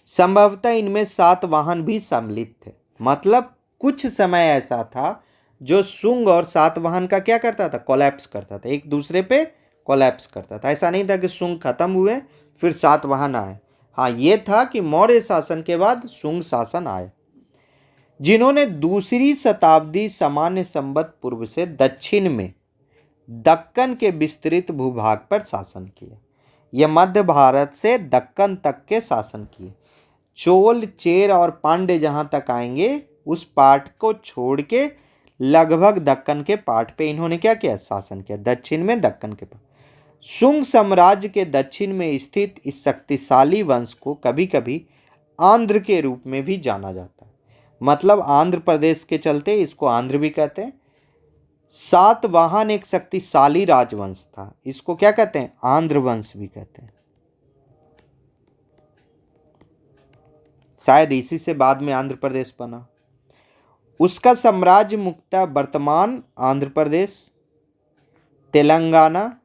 संभवतः इनमें सातवाहन भी सम्मिलित थे। मतलब कुछ समय ऐसा था जो शुंग और सातवाहन का क्या करता था, कोलैप्स करता था, एक दूसरे पे कोलैप्स करता था। ऐसा नहीं था कि शुंग खत्म हुए फिर सातवाहन आए। हाँ, ये था कि मौर्य शासन के बाद शुंग शासन आए, जिन्होंने दूसरी शताब्दी सामान्य संवत पूर्व से दक्षिण में दक्कन के विस्तृत भूभाग पर शासन किया। यह मध्य भारत से दक्कन तक के शासन किए। चोल, चेर और पांड्य जहां तक आएंगे उस पार्ट को छोड़ के लगभग दक्कन के पार्ट पे इन्होंने क्या किया, शासन किया, दक्षिण में दक्कन के पार्ट। शुंग साम्राज्य के दक्षिण में स्थित इस शक्तिशाली वंश को कभी कभी आंध्र के रूप में भी जाना जाता है। मतलब आंध्र प्रदेश के चलते इसको आंध्र भी कहते हैं। सातवाहन एक शक्तिशाली राजवंश था, इसको क्या कहते हैं, आंध्र वंश भी कहते हैं। शायद इसी से बाद में आंध्र प्रदेश बना। उसका साम्राज्य मुख्यतः वर्तमान आंध्र प्रदेश, तेलंगाना,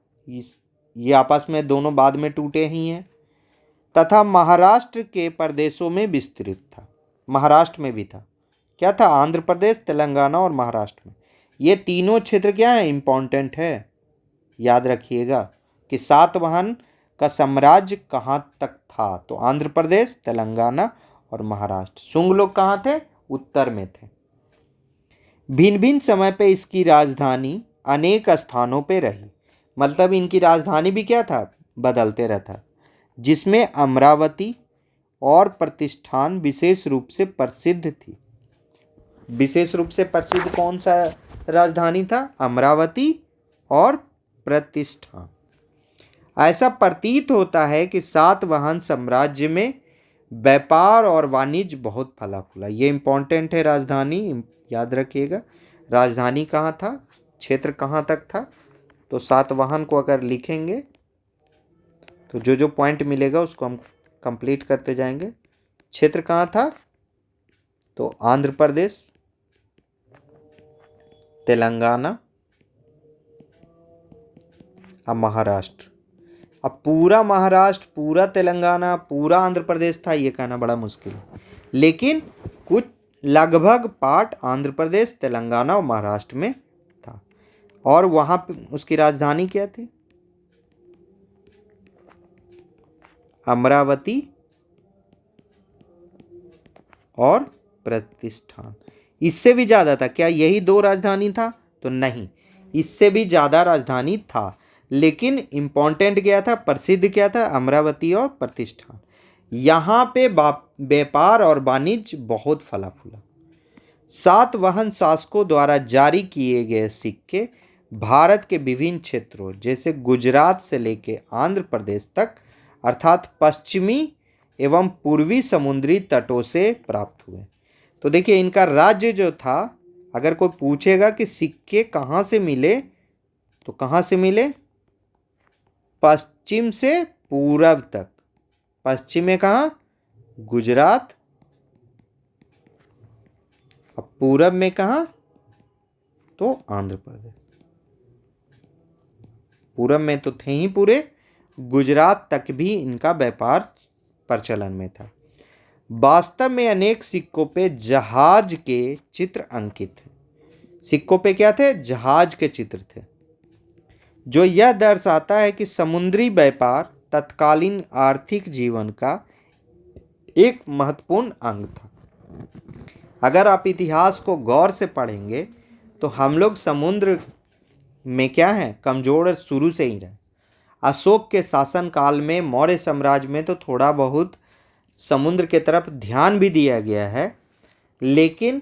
ये आपस में दोनों बाद में टूटे ही हैं, तथा महाराष्ट्र के प्रदेशों में विस्तृत था। महाराष्ट्र में भी था, क्या था, आंध्र प्रदेश, तेलंगाना और महाराष्ट्र में। ये तीनों क्षेत्र क्या है, इंपॉर्टेंट है, याद रखिएगा कि सातवाहन का साम्राज्य कहाँ तक था, तो आंध्र प्रदेश, तेलंगाना और महाराष्ट्र। शुंग लोग कहाँ थे, उत्तर में थे। भिन्न भिन्न समय पे इसकी राजधानी अनेक स्थानों पे रही। मतलब इनकी राजधानी भी क्या था, बदलते रहता, जिसमें अमरावती और प्रतिष्ठान विशेष रूप से प्रसिद्ध थी। विशेष रूप से प्रसिद्ध कौन सा राजधानी था, अमरावती और प्रतिष्ठान। ऐसा प्रतीत होता है कि सातवाहन साम्राज्य में व्यापार और वाणिज्य बहुत फला फूला। ये इंपॉर्टेंट है, राजधानी याद रखिएगा। राजधानी कहाँ था, क्षेत्र कहाँ तक था? तो सातवाहन को अगर लिखेंगे तो जो जो पॉइंट मिलेगा उसको हम कंप्लीट करते जाएंगे। क्षेत्र कहाँ था? तो आंध्र प्रदेश, तेलंगाना, अब महाराष्ट्र। अब पूरा महाराष्ट्र, पूरा तेलंगाना, पूरा आंध्र प्रदेश था ये कहना बड़ा मुश्किल है, लेकिन कुछ लगभग पार्ट आंध्र प्रदेश, तेलंगाना और महाराष्ट्र में था। और वहां पे उसकी राजधानी क्या थी? अमरावती और प्रतिष्ठान। इससे भी ज्यादा था क्या? यही दो राजधानी था? तो नहीं, इससे भी ज्यादा राजधानी था, लेकिन इंपॉर्टेंट क्या था, प्रसिद्ध क्या था? अमरावती और प्रतिष्ठान। यहाँ पे व्यापार और वाणिज्य बहुत फला फूला। सातवाहन शासकों द्वारा जारी किए गए सिक्के भारत के विभिन्न क्षेत्रों जैसे गुजरात से लेकर आंध्र प्रदेश तक अर्थात पश्चिमी एवं पूर्वी समुद्री तटों से प्राप्त हुए। तो देखिए इनका राज्य जो था, अगर कोई पूछेगा कि सिक्के कहाँ से मिले, तो कहाँ से मिले? पश्चिम से पूरब तक। पश्चिम में कहाँ? गुजरात। अब पूरब में कहाँ? तो आंध्र प्रदेश। पूरब में तो थे ही पूरे, गुजरात तक भी इनका व्यापार प्रचलन में था। वास्तव में अनेक सिक्कों पे जहाज के चित्र अंकित थे। सिक्कों पे क्या थे? जहाज के चित्र थे, जो यह दर्शाता है कि समुद्री व्यापार तत्कालीन आर्थिक जीवन का एक महत्वपूर्ण अंग था। अगर आप इतिहास को गौर से पढ़ेंगे तो हम लोग समुद्र में क्या है, कमजोर शुरू से ही रहे। अशोक के शासन काल में मौर्य साम्राज्य में तो थोड़ा बहुत समुद्र के तरफ ध्यान भी दिया गया है, लेकिन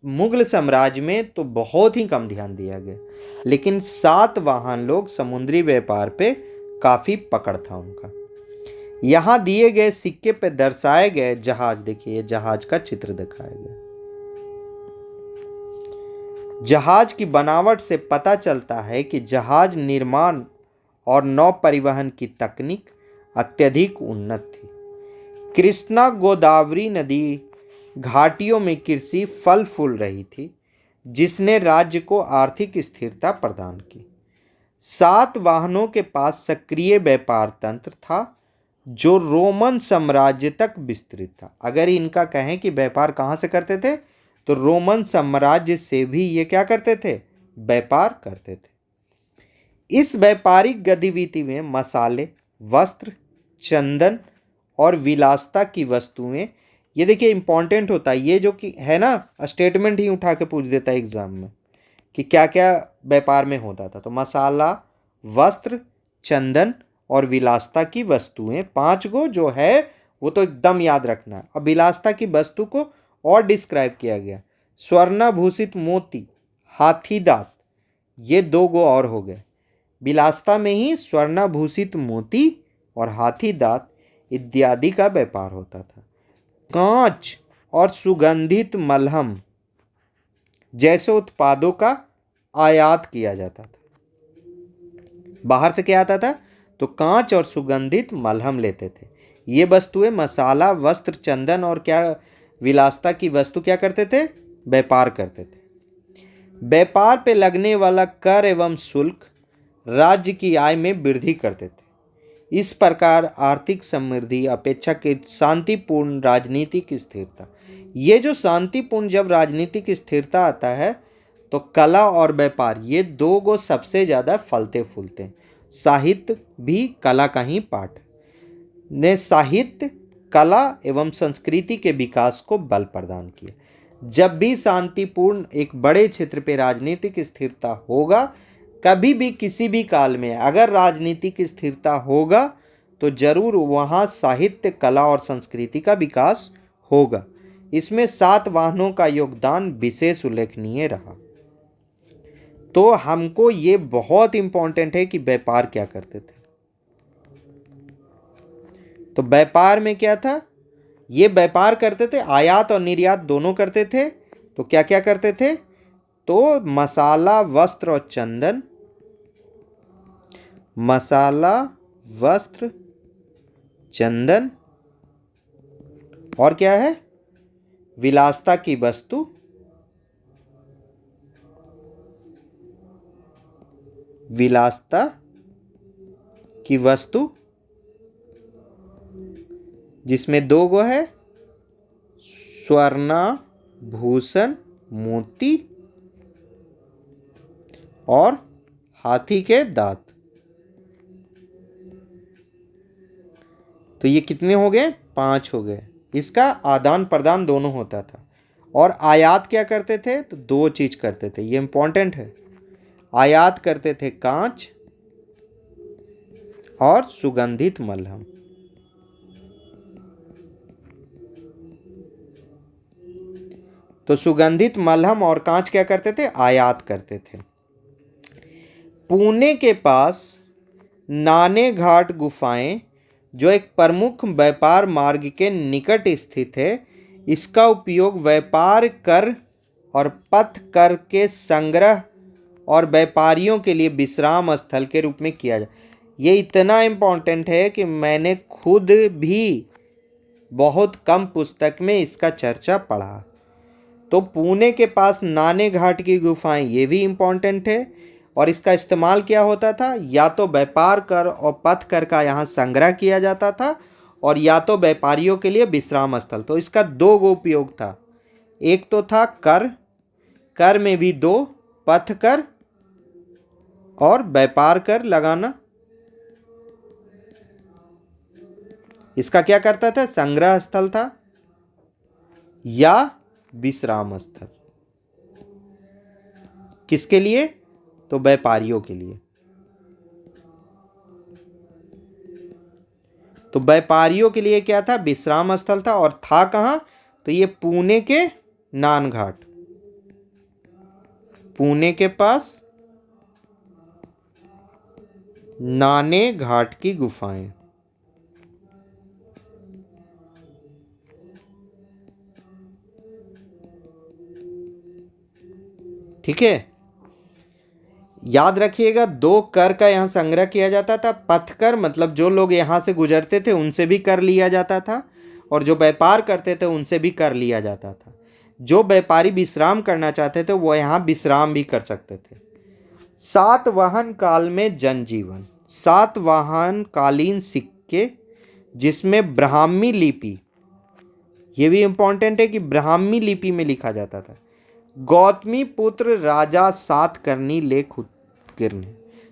मुगल साम्राज्य में तो बहुत ही कम ध्यान दिया गया। लेकिन सातवाहन लोग समुद्री व्यापार पे काफी पकड़ था उनका। यहाँ दिए गए सिक्के पे दर्शाए गए जहाज, देखिए जहाज का चित्र दिखाया गया। जहाज की बनावट से पता चलता है कि जहाज निर्माण और नौ परिवहन की तकनीक अत्यधिक उन्नत थी। कृष्णा गोदावरी नदी घाटियों में कृषि फल फूल रही थी, जिसने राज्य को आर्थिक स्थिरता प्रदान की। सातवाहनों के पास सक्रिय व्यापार तंत्र था जो रोमन साम्राज्य तक विस्तृत था। अगर इनका कहें कि व्यापार कहाँ से करते थे, तो रोमन साम्राज्य से भी ये क्या करते थे? व्यापार करते थे। इस व्यापारिक गतिविधि में मसाले, वस्त्र, चंदन और विलासिता की वस्तुएं, ये देखिए इंपॉर्टेंट होता है, ये जो कि है ना, स्टेटमेंट ही उठा के पूछ देता है एग्जाम में कि क्या क्या व्यापार में होता था। तो मसाला, वस्त्र, चंदन और विलासिता की वस्तुएं, 5 गो जो है वो तो एकदम याद रखना है। अब विलासिता की वस्तु को और डिस्क्राइब किया गया, स्वर्णाभूषित मोती, हाथी दांत, ये 2 गो और हो गए। विलासिता में ही स्वर्णाभूषित मोती और हाथी दांत इत्यादि का व्यापार होता था। कांच और सुगंधित मलहम जैसे उत्पादों का आयात किया जाता था। बाहर से क्या आता था? तो कांच और सुगंधित मलहम लेते थे। ये वस्तुएं मसाला, वस्त्र, चंदन और क्या विलासिता की वस्तु क्या करते थे? व्यापार करते थे। व्यापार पे लगने वाला कर एवं शुल्क राज्य की आय में वृद्धि करते थे। इस प्रकार आर्थिक समृद्धि अपेक्षाकृत शांतिपूर्ण राजनीतिक स्थिरता, ये जो शांतिपूर्ण जब राजनीतिक स्थिरता आता है तो कला और व्यापार ये 2 गो सबसे ज़्यादा फलते फूलते हैं। साहित्य भी कला का ही पार्ट ने साहित्य, कला एवं संस्कृति के विकास को बल प्रदान किया। जब भी शांतिपूर्ण एक बड़े क्षेत्र पे राजनीतिक स्थिरता होगा, कभी भी किसी भी काल में अगर राजनीतिक स्थिरता होगा तो जरूर वहाँ साहित्य, कला और संस्कृति का विकास होगा। इसमें सातवाहनों का योगदान विशेष उल्लेखनीय रहा। तो हमको ये बहुत इंपॉर्टेंट है कि व्यापार क्या करते थे। तो व्यापार में क्या था? ये व्यापार करते थे, आयात और निर्यात दोनों करते थे। तो क्या क्या करते थे? तो मसाला, वस्त्र और चंदन, मसाला, वस्त्र, चंदन और क्या है, विलासता की वस्तु, विलासता की वस्तु जिसमें दो गो है, स्वर्णाभूषण, मोती और हाथी के दांत। तो ये कितने हो गए, 5 हो गए। इसका आदान प्रदान दोनों होता था। और आयात क्या करते थे, तो 2 चीज करते थे, ये इंपॉर्टेंट है। आयात करते थे कांच और सुगंधित मलहम। तो सुगंधित मलहम और कांच क्या करते थे, आयात करते थे। पुणे के पास नाने घाट गुफाएं, जो एक प्रमुख व्यापार मार्ग के निकट स्थित है, इसका उपयोग व्यापार कर और पथ कर के संग्रह और व्यापारियों के लिए विश्राम स्थल के रूप में किया जाए। ये इतना इम्पोर्टेंट है कि मैंने खुद भी बहुत कम पुस्तक में इसका चर्चा पढ़ा। तो पुणे के पास नाने घाट की गुफाएं, ये भी इम्पोर्टेंट है। और इसका इस्तेमाल क्या होता था, या तो व्यापार कर और पथ कर का यहाँ संग्रह किया जाता था, और या तो व्यापारियों के लिए विश्राम स्थल। तो इसका 2 गो उपयोग था। एक तो था कर, कर में भी 2, पथ कर और व्यापार कर लगाना। इसका क्या करता था, संग्रह स्थल था या विश्राम स्थल। किसके लिए, तो व्यापारियों के लिए। तो व्यापारियों के लिए क्या था, विश्राम स्थल था। और था कहां, तो ये पुणे के नान घाट, पुणे के पास नाने घाट की गुफाएं। ठीक है, याद रखिएगा 2 कर का यहां संग्रह किया जाता था। पथकर मतलब जो लोग यहां से गुजरते थे उनसे भी कर लिया जाता था, और जो व्यापार करते थे उनसे भी कर लिया जाता था। जो व्यापारी विश्राम करना चाहते थे वो यहां विश्राम भी कर सकते थे। सातवाहन काल में जनजीवन, सातवाहन कालीन सिक्के जिसमें ब्राह्मी लिपि, ये भी इंपॉर्टेंट है कि ब्राह्मी लिपि में लिखा जाता था। गौतमी पुत्र राजा सातकर्णी लेख उत्कीर्ण।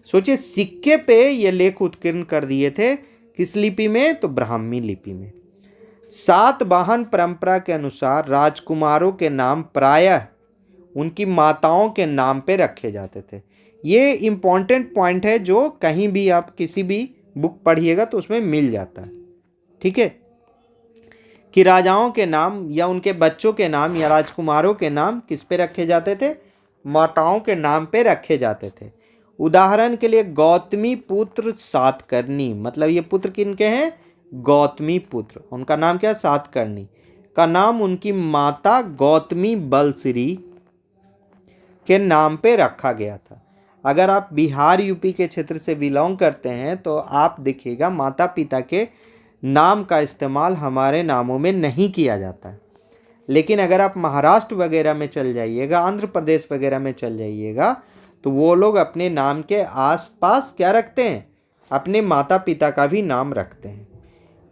सोचिए, सिक्के पे ये लेख उत्कीर्ण कर दिए थे, किस लिपि में, तो ब्राह्मी लिपि में। सातवाहन परंपरा के अनुसार राजकुमारों के नाम प्रायः उनकी माताओं के नाम पे रखे जाते थे। ये इंपॉर्टेंट पॉइंट है, जो कहीं भी आप किसी भी बुक पढ़िएगा तो उसमें मिल जाता है। ठीक है, कि राजाओं के नाम या उनके बच्चों के नाम या राजकुमारों के नाम किस पे रखे जाते थे, माताओं के नाम पे रखे जाते थे। उदाहरण के लिए गौतमी पुत्र सातकर्णी, मतलब ये पुत्र किनके हैं, गौतमी पुत्र, उनका नाम क्या, सातकर्णी का नाम उनकी माता गौतमी बलश्री के नाम पे रखा गया था। अगर आप बिहार यूपी के क्षेत्र से बिलोंग करते हैं तो आप देखिएगा माता पिता के नाम का इस्तेमाल हमारे नामों में नहीं किया जाता है। लेकिन अगर आप महाराष्ट्र वगैरह में चल जाइएगा, आंध्र प्रदेश वगैरह में चल जाइएगा, तो वो लोग अपने नाम के आसपास क्या रखते हैं, अपने माता पिता का भी नाम रखते हैं।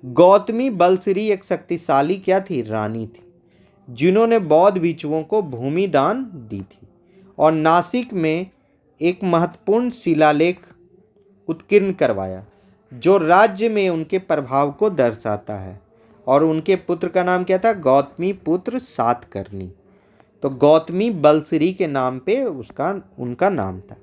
गौतमी बलश्री एक शक्तिशाली क्या थी, रानी थी, जिन्होंने बौद्ध भिक्षुओं को भूमि दान दी थी और नासिक में एक महत्वपूर्ण शिलालेख उत्कीर्ण करवाया, जो राज्य में उनके प्रभाव को दर्शाता है। और उनके पुत्र का नाम क्या था, गौतमी पुत्र सातकर्णी। तो गौतमी बलश्री के नाम पे उनका नाम था।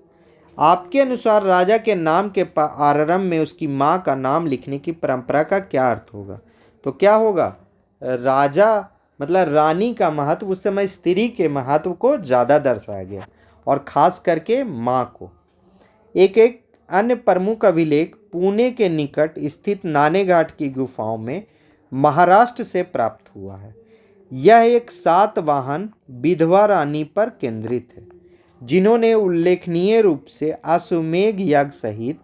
आपके अनुसार राजा के नाम के आरंभ में उसकी माँ का नाम लिखने की परंपरा का क्या अर्थ होगा, तो क्या होगा, राजा मतलब रानी का महत्व, उस समय स्त्री के महत्व को ज़्यादा दर्शाया गया, और ख़ास करके माँ को। एक अन्य प्रमुख अभिलेख पुणे के निकट स्थित नानेघाट की गुफाओं में महाराष्ट्र से प्राप्त हुआ है। यह एक सातवाहन विधवा रानी पर केंद्रित है। जिन्होंने उल्लेखनीय रूप से अश्वमेध याग सहित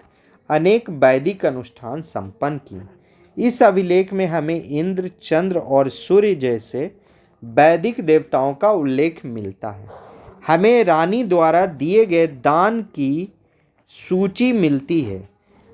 अनेक वैदिक अनुष्ठान संपन्न किए। इस अभिलेख में हमें इंद्र, चंद्र और सूर्य जैसे वैदिक देवताओं का उल्लेख मिलता है। हमें रानी द्वारा दिए गए दान की सूची मिलती है,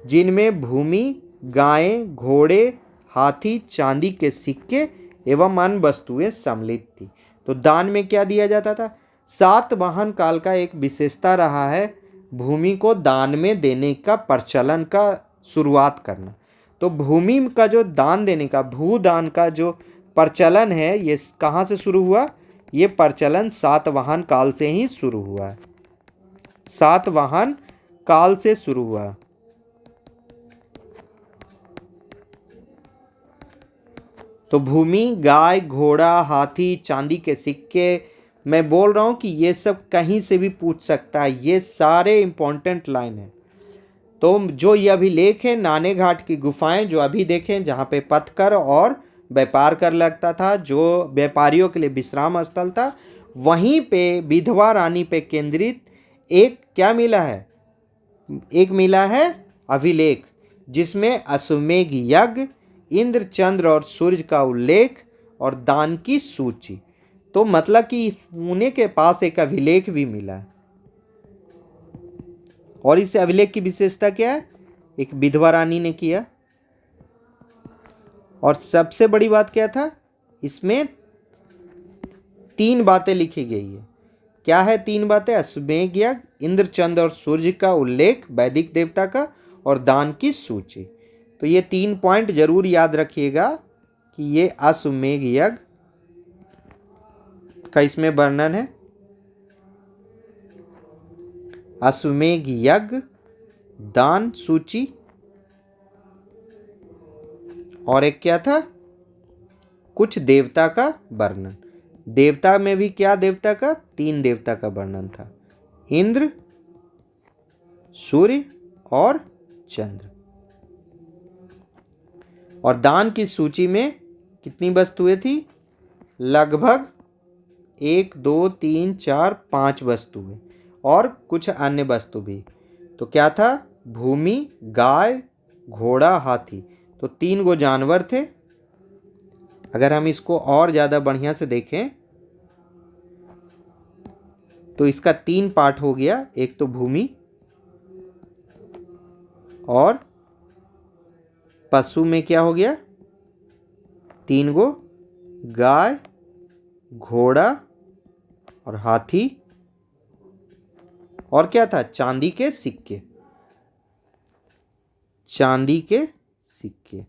जिनमें भूमि, गायें, घोड़े, हाथी, चांदी के सिक्के एवं अन्य वस्तुएं सम्मिलित थी। तो दान में क्या दिया जाता था? सातवाहन काल का एक विशेषता रहा है भूमि को दान में देने का प्रचलन का शुरुआत करना। तो भूमि का जो दान देने का, भूदान का जो प्रचलन है, ये कहाँ से शुरू हुआ? ये प्रचलन सातवाहन काल से ही शुरू हुआ है। सातवाहन काल से शुरू हुआ। तो भूमि, गाय, घोड़ा, हाथी, चांदी के सिक्के, मैं बोल रहा हूं कि ये सब कहीं से भी पूछ सकता है, ये सारे इंपॉर्टेंट लाइन है। तो जो ये अभिलेख है नाने घाट की गुफाएं जो अभी देखें, जहाँ पे पथकर और व्यापार कर लगता था, जो व्यापारियों के लिए विश्राम स्थल था, वहीं पे विधवा रानी पे केंद्रित एक क्या मिला है? एक मिला है अभिलेख, जिसमें अश्वमेध यज्ञ, इंद्र, चंद्र और सूर्य का उल्लेख और दान की सूची। तो मतलब कि पुणे के पास एक अभिलेख भी मिला है। और इस अभिलेख की विशेषता क्या है? एक विधवा रानी ने किया। और सबसे बड़ी बात क्या था? इसमें 3 बातें लिखी गई है। क्या है 3 बातें? अश्वमेध यज्ञ, इंद्र, चंद्र और सूर्य का उल्लेख, वैदिक देवता का, और दान की सूची। तो ये 3 पॉइंट जरूर याद रखिएगा कि ये अश्वमेध यज्ञ का इसमें वर्णन है। अश्वमेध यज्ञ, दान सूची, और एक क्या था? कुछ देवता का वर्णन। देवता में भी क्या देवता का? 3 देवता का वर्णन था, इंद्र, सूर्य और चंद्र। और दान की सूची में कितनी वस्तुएं थी? लगभग 1 2 3 4 5 वस्तुएं और कुछ अन्य वस्तु भी। तो क्या था? भूमि, गाय, घोड़ा, हाथी। तो 3 गो जानवर थे। अगर हम इसको और ज़्यादा बढ़िया से देखें तो इसका 3 पार्ट हो गया। एक तो भूमि, और पशु में क्या हो गया? 3 गो, गाय, घोड़ा और हाथी। और क्या था? चांदी के सिक्के। चांदी के सिक्के।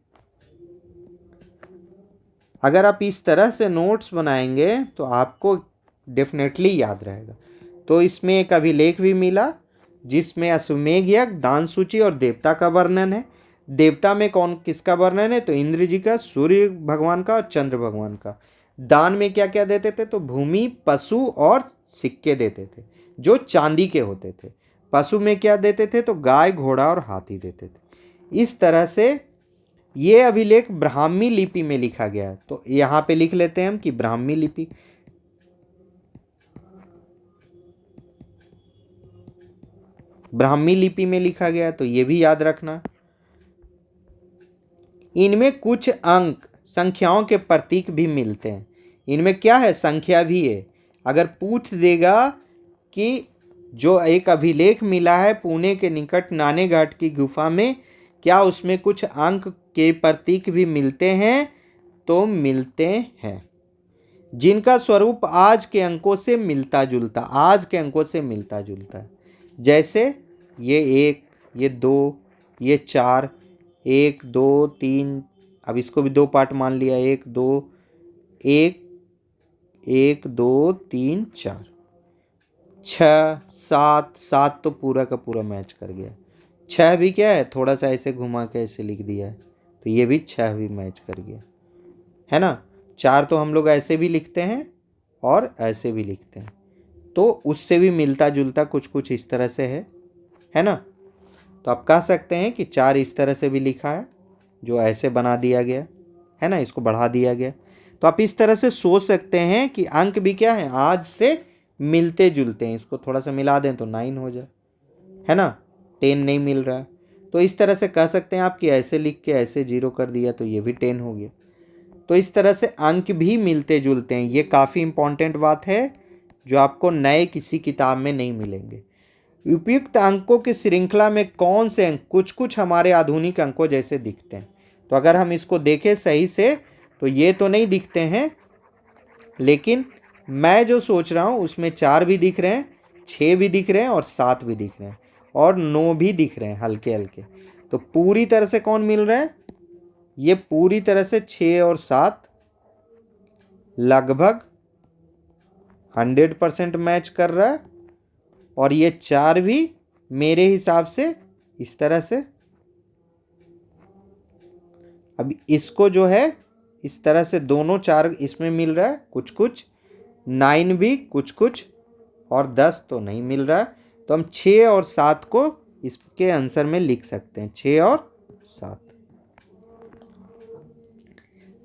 अगर आप इस तरह से नोट्स बनाएंगे तो आपको डेफिनेटली याद रहेगा। तो इसमें एक अभिलेख भी मिला जिसमें अश्वमेध यज्ञ, दान सूची और देवता का वर्णन है। देवता में कौन किसका वर्णन है? तो इंद्र जी का, सूर्य भगवान का और चंद्र भगवान का। दान में क्या क्या देते थे? तो भूमि, पशु और सिक्के देते थे जो चांदी के होते थे। पशु में क्या देते थे? तो गाय, घोड़ा और हाथी देते थे। इस तरह से ये अभिलेख ब्राह्मी लिपि में लिखा गया है। तो यहाँ पे लिख लेते हैं हम कि ब्राह्मी लिपि। ब्राह्मी लिपि में लिखा गया, तो ये भी याद रखना। इनमें कुछ अंक, संख्याओं के प्रतीक भी मिलते हैं। इनमें क्या है? संख्या भी है। अगर पूछ देगा कि जो एक अभिलेख मिला है पुणे के निकट नाने घाट की गुफा में, क्या उसमें कुछ अंक के प्रतीक भी मिलते हैं? तो मिलते हैं, जिनका स्वरूप आज के अंकों से मिलता जुलता, आज के अंकों से मिलता जुलता है। जैसे ये 1, ये 2, ये 4, 1 2 3, अब इसको भी 2 पार्ट मान लिया, 1 2 1 1 2 3 4, 6 7 7 तो पूरा का पूरा मैच कर गया। 6 भी क्या है? थोड़ा सा ऐसे घुमा के ऐसे लिख दिया है, तो ये भी 6 भी मैच कर गया, है ना। 4 तो हम लोग ऐसे भी लिखते हैं और ऐसे भी लिखते हैं, तो उससे भी मिलता जुलता कुछ कुछ इस तरह से है ना। तो आप कह सकते हैं कि 4 इस तरह से भी लिखा है, जो ऐसे बना दिया गया है ना, इसको बढ़ा दिया गया। तो आप इस तरह से सोच सकते हैं कि अंक भी क्या है? आज से मिलते जुलते हैं, इसको थोड़ा सा मिला दें तो 9 हो जाए, है ना। 10 नहीं मिल रहा है, तो इस तरह से कह सकते हैं आप कि ऐसे लिख के ऐसे 0 कर दिया तो ये भी 10 हो गया। तो इस तरह से अंक भी मिलते जुलते हैं। ये काफ़ी इंपॉर्टेंट बात है जो आपको नए किसी किताब में नहीं मिलेंगे। उपयुक्त अंकों की श्रृंखला में कौन से अंक कुछ कुछ हमारे आधुनिक अंकों जैसे दिखते हैं। तो अगर हम इसको देखें सही से तो ये तो नहीं दिखते हैं, लेकिन मैं जो सोच रहा हूँ उसमें 4 भी दिख रहे हैं, 6 भी दिख रहे हैं और 7 भी दिख रहे हैं और 9 भी दिख रहे हैं हल्के हल्के। तो पूरी तरह से कौन मिल रहा है, ये पूरी तरह से 6 और 7 लगभग 100% मैच कर रहा है, और ये 4 भी मेरे हिसाब से इस तरह से। अब इसको जो है इस तरह से दोनों 4 इसमें मिल रहा है कुछ कुछ, 9 भी कुछ कुछ, और 10 तो नहीं मिल रहा है। तो हम 6 और 7 को इसके आंसर में लिख सकते हैं, 6 और 7।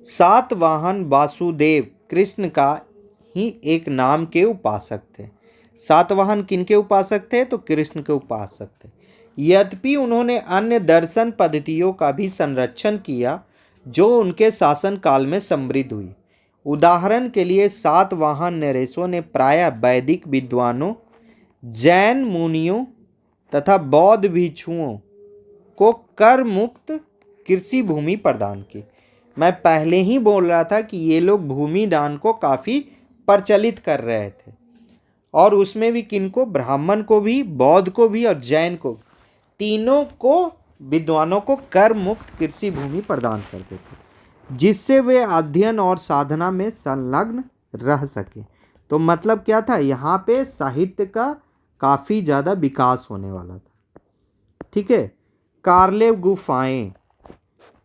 सातवाहन वासुदेव कृष्ण का ही एक नाम के उपासक थे। सातवाहन किनके उपासक थे, तो कृष्ण के उपासक थे। यद्यपि उन्होंने अन्य दर्शन पद्धतियों का भी संरक्षण किया जो उनके शासन काल में समृद्ध हुई। उदाहरण के लिए सातवाहन नरेशों ने प्रायः वैदिक विद्वानों, जैन मुनियों तथा बौद्ध भिक्षुओं को कर मुक्त कृषि भूमि प्रदान की। मैं पहले ही बोल रहा था कि ये लोग भूमि दान को काफ़ी प्रचलित कर रहे थे, और उसमें भी किनको, ब्राह्मण को भी, बौद्ध को भी और जैन को, तीनों को विद्वानों को कर मुक्त कृषि भूमि प्रदान करते थे जिससे वे अध्ययन और साधना में संलग्न रह सके। तो मतलब क्या था, यहाँ पे साहित्य का काफ़ी ज़्यादा विकास होने वाला था। ठीक है। कार्लेव गुफाएं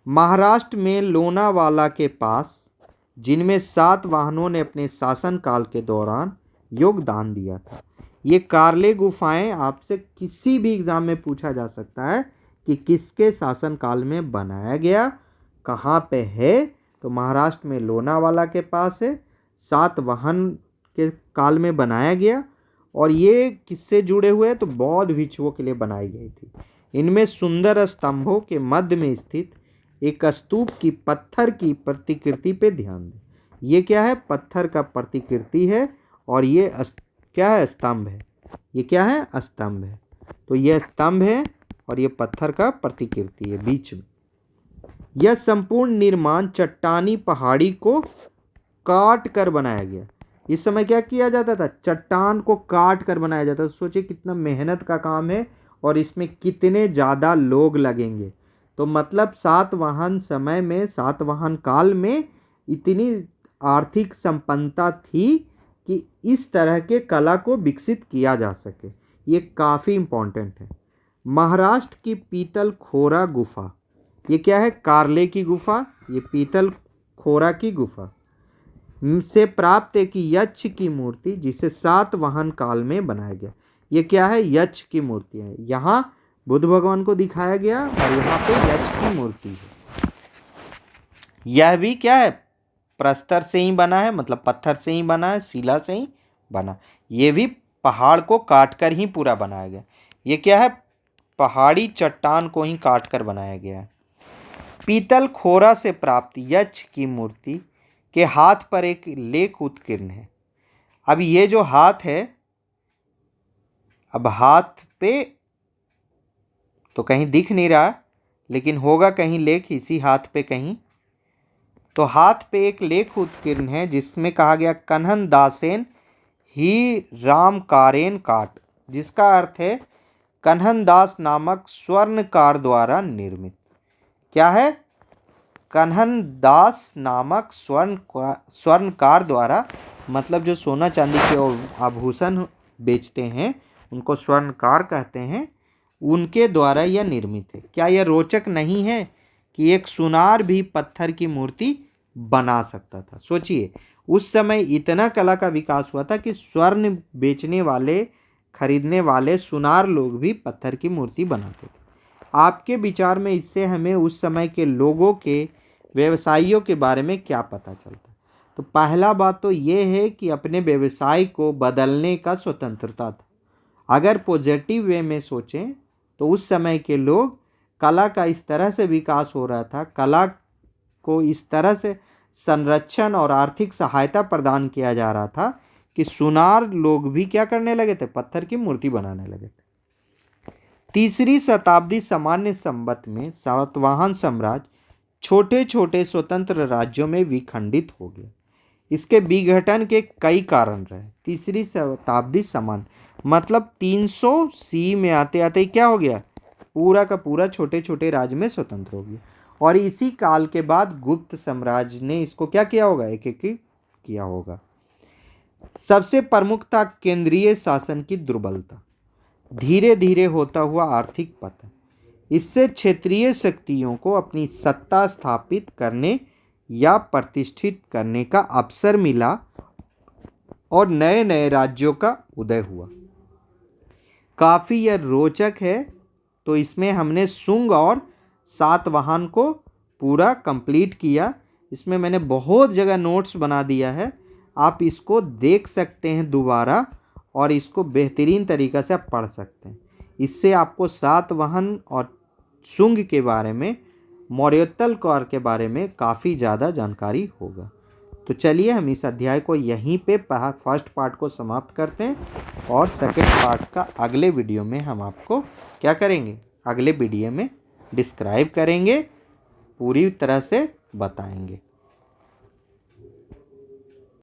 महाराष्ट्र में लोनावाला के पास, जिनमें सातवाहनों ने अपने शासनकाल के दौरान योगदान दिया था। ये कार्ले गुफाएं आपसे किसी भी एग्जाम में पूछा जा सकता है कि किसके शासनकाल में बनाया गया, कहाँ पे है। तो महाराष्ट्र में लोनावाला के पास है, सातवाहन के काल में बनाया गया, और ये किससे जुड़े हुए हैं, तो बौद्ध भिक्षुओं के लिए बनाई गई थी। इनमें सुंदर स्तंभों के मध्य में स्थित एक स्तूप की पत्थर की प्रतिकृति पे ध्यान दें। ये क्या है, पत्थर का प्रतिकृति है, और ये क्या है, स्तंभ है। ये क्या है, स्तंभ है। तो ये स्तंभ है और ये पत्थर का प्रतिकृति है बीच में। यह संपूर्ण निर्माण चट्टानी पहाड़ी को काट कर बनाया गया। इस समय क्या किया जाता था, चट्टान को काट कर बनाया जाता था। सोचिए कितना मेहनत का काम है और इसमें कितने ज़्यादा लोग लगेंगे। तो मतलब सातवाहन समय में, सातवाहन काल में इतनी आर्थिक संपन्नता थी कि इस तरह के कला को विकसित किया जा सके। ये काफ़ी इम्पोर्टेंट है। महाराष्ट्र की पीतल खोरा गुफा, ये क्या है, कार्ले की गुफा, ये पीतल खोरा की गुफा से प्राप्त एक यक्ष की मूर्ति जिसे सातवाहन काल में बनाया गया। ये क्या है, यक्ष की मूर्ति है। यहाँ बुद्ध भगवान को दिखाया गया और यहाँ पे यक्ष की मूर्ति है। यह भी क्या है, प्रस्तर से ही बना है, मतलब पत्थर से ही बना है, शिला से ही बना। ये भी पहाड़ को काट कर ही पूरा बनाया गया। ये क्या है, पहाड़ी चट्टान को ही काट कर बनाया गया है। पीतल खोरा से प्राप्त यक्ष की मूर्ति के हाथ पर एक लेख उत्कीर्ण है। अब ये जो हाथ है, अब हाथ पे तो कहीं दिख नहीं रहा, लेकिन होगा कहीं लेख इसी हाथ पे कहीं। तो हाथ पे एक लेख उत्कीर्ण है जिसमें कहा गया कन्हन दासेन ही रामकारेन काट, जिसका अर्थ है कन्हन दास नामक स्वर्णकार द्वारा निर्मित। क्या है, कन्हन दास नामक स्वर्णकार द्वारा, मतलब जो सोना चांदी के आभूषण बेचते हैं उनको स्वर्णकार कहते हैं, उनके द्वारा यह निर्मित है। क्या यह रोचक नहीं है कि एक सुनार भी पत्थर की मूर्ति बना सकता था। सोचिए उस समय इतना कला का विकास हुआ था कि स्वर्ण बेचने वाले, खरीदने वाले सुनार लोग भी पत्थर की मूर्ति बनाते थे। आपके विचार में इससे हमें उस समय के लोगों के, व्यवसायियों के बारे में क्या पता चलता है? तो पहला बात तो ये है कि अपने व्यवसाय को बदलने का स्वतंत्रता था। अगर पॉजिटिव वे में सोचें तो उस समय के लोग, कला का इस तरह से विकास हो रहा था, कला को इस तरह से संरक्षण और आर्थिक सहायता प्रदान किया जा रहा था कि सुनार लोग भी क्या करने लगे थे, पत्थर की मूर्ति बनाने लगे थे। तीसरी शताब्दी सामान्य संवत में सातवाहन साम्राज्य छोटे छोटे स्वतंत्र राज्यों में विखंडित हो गया। इसके विघटन के कई कारण रहे। तीसरी शताब्दी सामान्य मतलब 300 सी में आते आते क्या हो गया, पूरा का पूरा छोटे छोटे राज्य में स्वतंत्र हो गया। और इसी काल के बाद गुप्त साम्राज्य ने इसको क्या किया होगा, एक एक किया होगा। सबसे प्रमुख था केंद्रीय शासन की दुर्बलता, धीरे धीरे होता हुआ आर्थिक पतन। इससे क्षेत्रीय शक्तियों को अपनी सत्ता स्थापित करने या प्रतिष्ठित करने का अवसर मिला और नए नए राज्यों का उदय हुआ। काफ़ी यह रोचक है। तो इसमें हमने शुंग और सातवाहन को पूरा कंप्लीट किया। इसमें मैंने बहुत जगह नोट्स बना दिया है, आप इसको देख सकते हैं दोबारा और इसको बेहतरीन तरीक़ा से आप पढ़ सकते हैं। इससे आपको सातवाहन और शुंग के बारे में, मौर्योत्तर काल के बारे में काफ़ी ज़्यादा जानकारी होगा। तो चलिए हम इस अध्याय को यहीं पे फर्स्ट पार्ट को समाप्त करते हैं और सेकंड पार्ट का अगले वीडियो में हम आपको क्या करेंगे, अगले वीडियो में डिस्क्राइब करेंगे, पूरी तरह से बताएंगे।